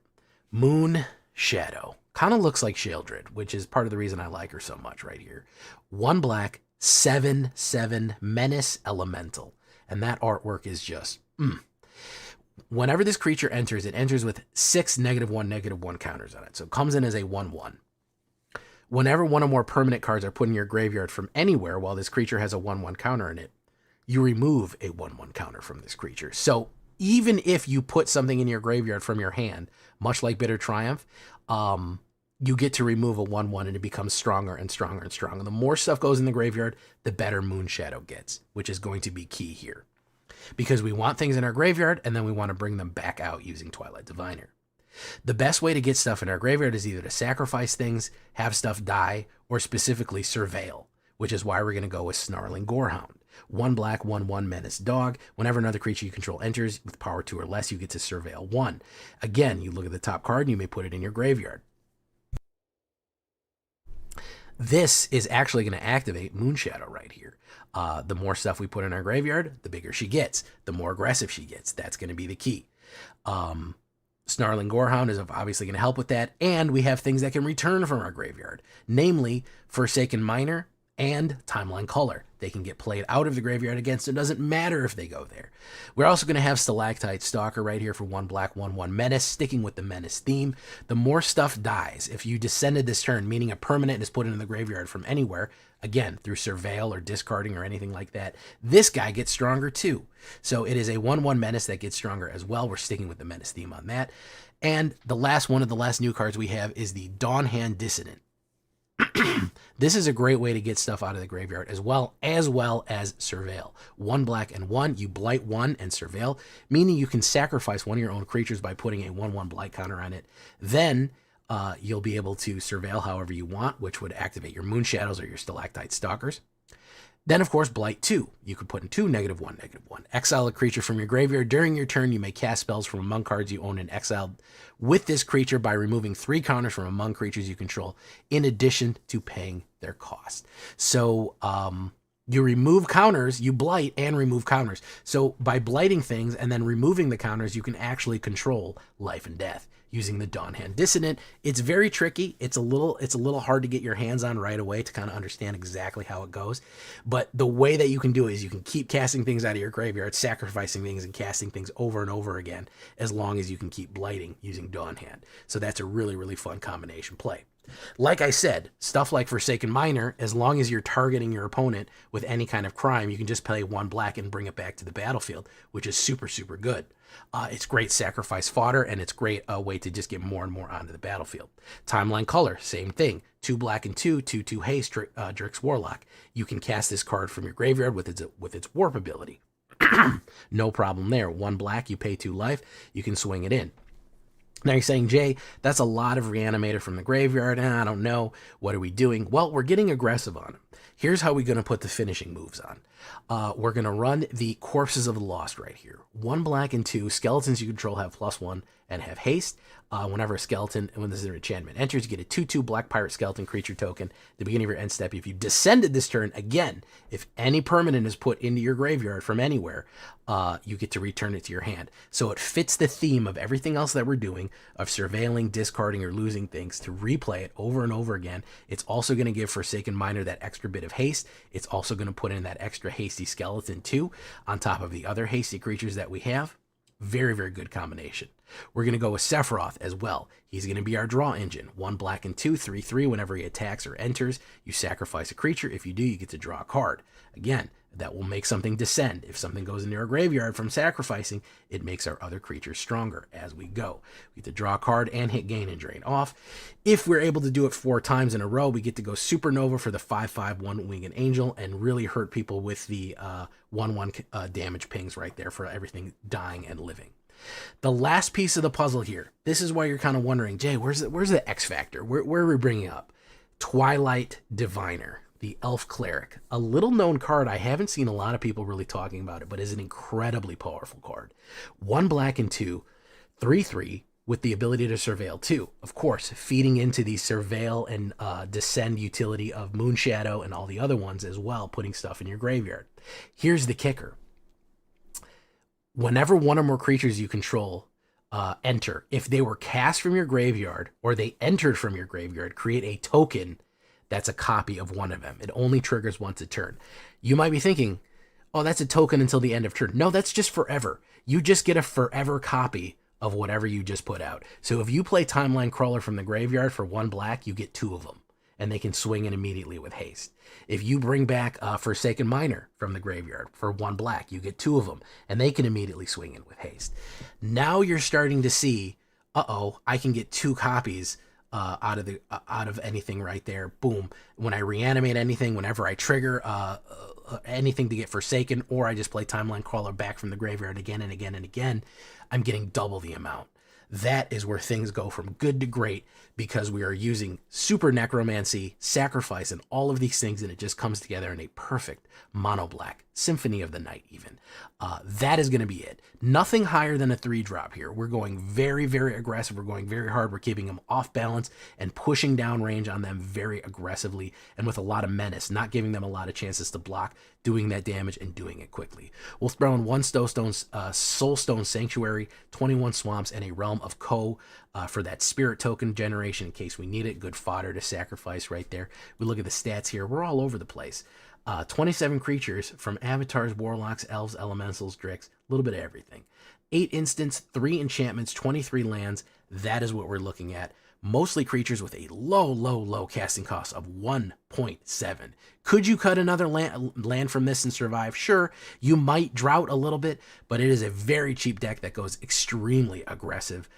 Moon Shadow. Kind of looks like Sheoldred, which is part of the reason I like her so much right here. 1 black, 7/7 Menace Elemental. And that artwork is just, Whenever this creature enters, it enters with 6 -1/-1 counters on it. So it comes in as a 1/1. Whenever one or more permanent cards are put in your graveyard from anywhere while this creature has a 1/1 counter in it, you remove a 1/1 counter from this creature. So even if you put something in your graveyard from your hand, much like Bitter Triumph, you get to remove a 1/1 and it becomes stronger and stronger and stronger. The more stuff goes in the graveyard, the better Moon Shadow gets, which is going to be key here. Because we want things in our graveyard and then we want to bring them back out using Twilight Diviner. The best way to get stuff in our graveyard is either to sacrifice things, have stuff die, or specifically surveil, which is why we're going to go with Snarling Gorehound. 1 black, 1/1 menace dog. Whenever another creature you control enters with power 2 or less, you get to surveil 1. Again, you look at the top card and you may put it in your graveyard. This is actually going to activate Moonshadow right here. The more stuff we put in our graveyard, the bigger she gets, the more aggressive she gets. That's going to be the key. Snarling Gorehound is obviously going to help with that, and we have things that can return from our graveyard, namely Forsaken Miner and Timeline Color. They can get played out of the graveyard against. It doesn't matter if they go there. We're also going to have Stalactite Stalker right here for 1 black, 1/1 menace, sticking with the menace theme. The more stuff dies, if you descended this turn, meaning a permanent is put into the graveyard from anywhere, again, through surveil or discarding or anything like that, this guy gets stronger too. So it is a 1/1 menace that gets stronger as well. We're sticking with the menace theme on that. And the last one of the last new cards we have is the Dawnhand Dissonant. This is a great way to get stuff out of the graveyard as well as surveil. 1 black and 1, you blight 1 and surveil, meaning you can sacrifice one of your own creatures by putting a 1/1 blight counter on it. Then you'll be able to surveil however you want, which would activate your Moonshadows or your Stalactite Stalkers. Then, of course, Blight 2. You could put in 2, -1, -1. Exile a creature from your graveyard. During your turn, you may cast spells from among cards you own and exiled with this creature by removing 3 counters from among creatures you control, in addition to paying their cost. So, you remove counters, you blight and remove counters. So by blighting things and then removing the counters, you can actually control life and death using the Dawnhand Dissonant. It's very tricky. It's a little hard to get your hands on right away to kind of understand exactly how it goes. But the way that you can do it is you can keep casting things out of your graveyard, sacrificing things and casting things over and over again, as long as you can keep blighting using Dawnhand. So that's a really, really fun combination play. Like I said, stuff like Forsaken Miner, as long as you're targeting your opponent with any kind of crime, you can just play 1 black and bring it back to the battlefield, which is super, super good. It's great sacrifice fodder, and it's great way to just get more and more onto the battlefield. Timeline Color, same thing. 2 black and 2, 2/2 haste, Drix Warlock. You can cast this card from your graveyard with its warp ability. No problem there. 1 black, you pay 2 life, you can swing it in. Now you're saying, Jay, that's a lot of Reanimator from the graveyard. I don't know. What are we doing? Well, we're getting aggressive on them. Here's how we're going to put the finishing moves on. We're going to run the Corpses of the Lost right here. 1 black and 2. Skeletons you control have +1 and have haste. Whenever a skeleton, when this is an enchantment enters, you get a 2/2 Black Pirate Skeleton creature token at the beginning of your end step. If you descended this turn, again, if any permanent is put into your graveyard from anywhere, you get to return it to your hand. So it fits the theme of everything else that we're doing, of surveilling, discarding, or losing things, to replay it over and over again. It's also going to give Forsaken Miner that extra bit of haste. It's also going to put in that extra hasty skeleton too, on top of the other hasty creatures that we have. Very, very good combination. We're going to go with Sephiroth as well. He's going to be our draw engine. 1 black and 2, 3/3. Whenever he attacks or enters, you sacrifice a creature. If you do, you get to draw a card. Again, that will make something descend. If something goes into our graveyard from sacrificing, it makes our other creatures stronger as we go. We get to draw a card and hit gain and drain off. If we're able to do it 4 times in a row, we get to go Supernova for the 5/5 1-winged angel and really hurt people with the 1/1 damage pings right there for everything dying and living. The last piece of the puzzle here, this is why you're kind of wondering, Jay, where's the X factor? Where are we bringing up? Twilight Diviner, the Elf Cleric. A little known card. I haven't seen a lot of people really talking about it, but is an incredibly powerful card. 1 black and 2, 3/3, with the ability to surveil 2. Of course, feeding into the surveil and descend utility of Moonshadow and all the other ones as well, putting stuff in your graveyard. Here's the kicker. Whenever one or more creatures you control enter, if they were cast from your graveyard or they entered from your graveyard, create a token that's a copy of one of them. It only triggers once a turn. You might be thinking, oh, that's a token until the end of turn. No, that's just forever. You just get a forever copy of whatever you just put out. So if you play Timeline Crawler from the graveyard for 1 black, you get 2 of them, and they can swing in immediately with haste. If you bring back Forsaken Miner from the graveyard for 1 black, you get 2 of them, and they can immediately swing in with haste. Now you're starting to see, I can get 2 copies out of anything right there. Boom. When I reanimate anything, whenever I trigger anything to get Forsaken, or I just play Timeline Crawler back from the graveyard again and again and again, I'm getting double the amount. That is where things go from good to great, because we are using super necromancy, sacrifice, and all of these things, and it just comes together in a perfect mono black Symphony of the Night even. That is going to be it. Nothing higher than a 3-drop here. We're going very, very aggressive. We're going very hard. We're keeping them off balance and pushing down range on them very aggressively and with a lot of menace, not giving them a lot of chances to block, doing that damage and doing it quickly. We'll throw in 1 Soulstone Sanctuary, 21 Swamps, and a Realm of Ko for that Spirit token generation in case we need it. Good fodder to sacrifice right there. We look at the stats here. We're all over the place. 27 creatures from avatars, warlocks, elves, elementals, dricks, a little bit of everything. 8 instants, 3 enchantments, 23 lands. That is what we're looking at. Mostly creatures with a low casting cost of 1.7. Could you cut another land from this and survive? Sure, you might drought a little bit, but it is a very cheap deck that goes extremely aggressive.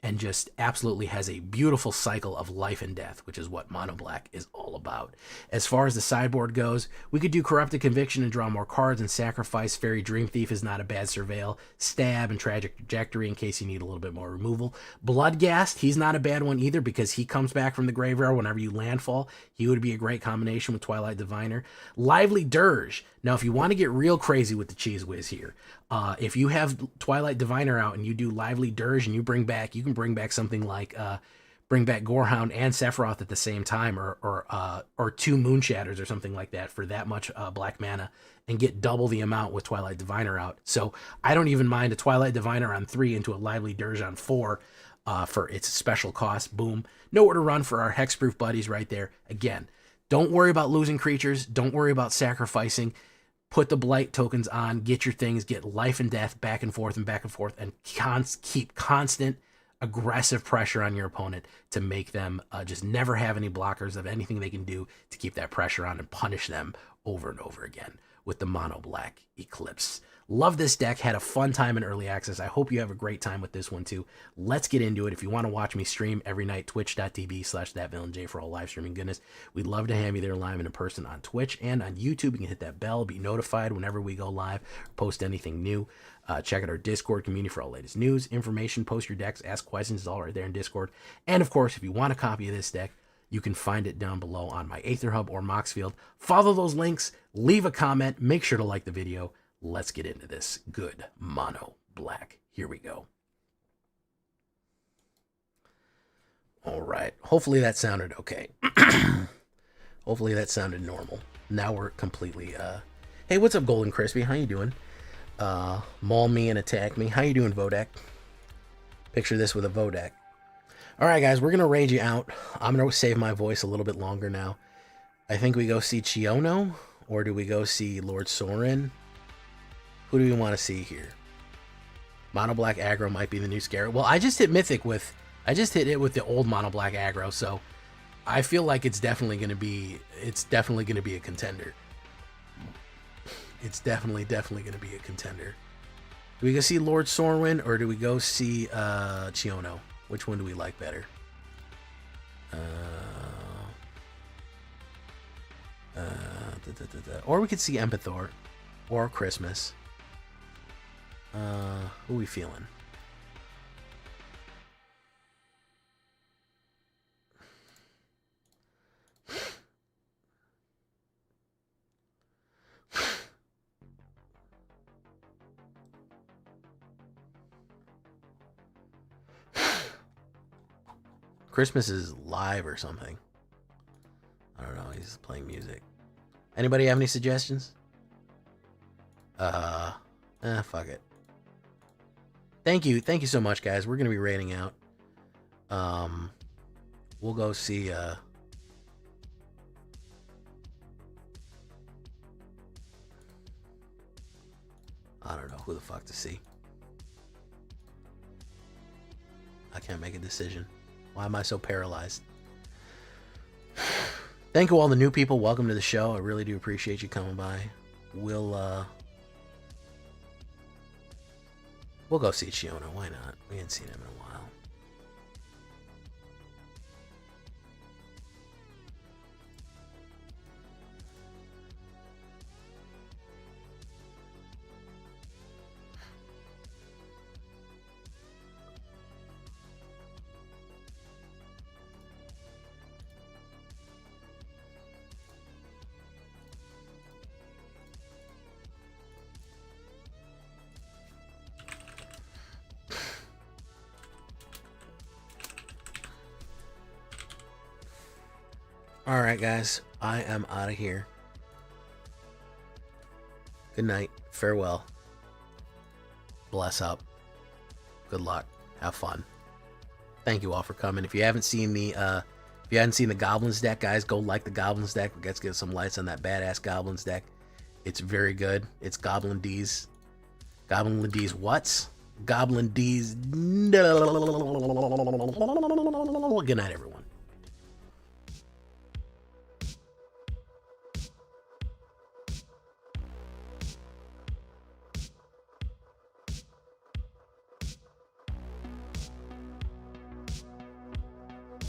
And just absolutely has a beautiful cycle of life and death, which is what Mono Black is all about. As far as the sideboard goes, we could do Corrupted Conviction and draw more cards and sacrifice. Fairy Dream Thief is not a bad surveil. Stab and Tragic Trajectory in case you need a little bit more removal. Bloodghast, he's not a bad one either because he comes back from the graveyard whenever you landfall. He would be a great combination with Twilight Diviner. Lively Dirge. Now, if you want to get real crazy with the Cheese Whiz here, if you have Twilight Diviner out and you do Lively Dirge and you can bring back something like bring back Gorehound and Sephiroth at the same time, or 2 Moonshatters or something like that for that much black mana, and get double the amount with Twilight Diviner out. So I don't even mind a Twilight Diviner on 3 into a Lively Dirge on 4 for its special cost. Boom. Nowhere to run for our hexproof buddies right there. Again, don't worry about losing creatures. Don't worry about sacrificing. Put the Blight tokens on, get your things, get life and death back and forth, and keep constant aggressive pressure on your opponent to make them just never have any blockers of anything they can do to keep that pressure on and punish them over and over again with the Mono Black Eclipse. Love this deck. Had a fun time in early access. I hope you have a great time with this one too. Let's get into it. If you want to watch me stream every night, twitch.tv/thatvillainej for all live streaming goodness. We'd love to have you there live and in person on Twitch and on YouTube. You can hit that bell, be notified whenever we go live, post anything new. Check out our Discord community for all latest news, information, post your decks, ask questions. It's all right there in Discord. And of course, if you want a copy of this deck, you can find it down below on my AetherHub or Moxfield. Follow those links, leave a comment, make sure to like the video. Let's get into this good Mono Black. Here we go. All right. Hopefully that sounded okay. Hopefully that sounded normal. Now we're completely... Hey, what's up, Golden Crispy? How you doing? Maul me and attack me. How you doing, Vodek? Picture this with a Vodek. All right, guys. We're going to raid you out. I'm going to save my voice a little bit longer now. I think we go see Chiono, or do we go see Lord Sorin? Who do we want to see here? Mono Black aggro might be the new scare. Well, I just hit Mythic with... I just hit it with the old Mono Black aggro, so I feel like it's definitely going to be... It's definitely going to be a contender. It's definitely going to be a contender. Do we go see Lord Sorwin, or do we go see Chiono? Which one do we like better? Or we could see Empathor, or Christmas. Who are we feeling? Christmas is live or something. I don't know. He's playing music. Anybody have any suggestions? Fuck it. Thank you so much, guys. We're gonna be raiding out. We'll go see. I don't know who the fuck to see. I can't make a decision. Why am I so paralyzed? Thank you all the new people. Welcome to the show. I really do appreciate you coming by. We'll go see Chiono. Why not? We haven't seen him in a while. All right, guys, I am out of here. Good night. Farewell. Bless up. Good luck. Have fun. Thank you all for coming. If you haven't seen the Goblins deck, guys, go like the Goblins deck. Let's get some lights on that badass Goblins deck. It's very good. It's Goblin D's. Goblin D's what's? Goblin D's. Good night, everyone.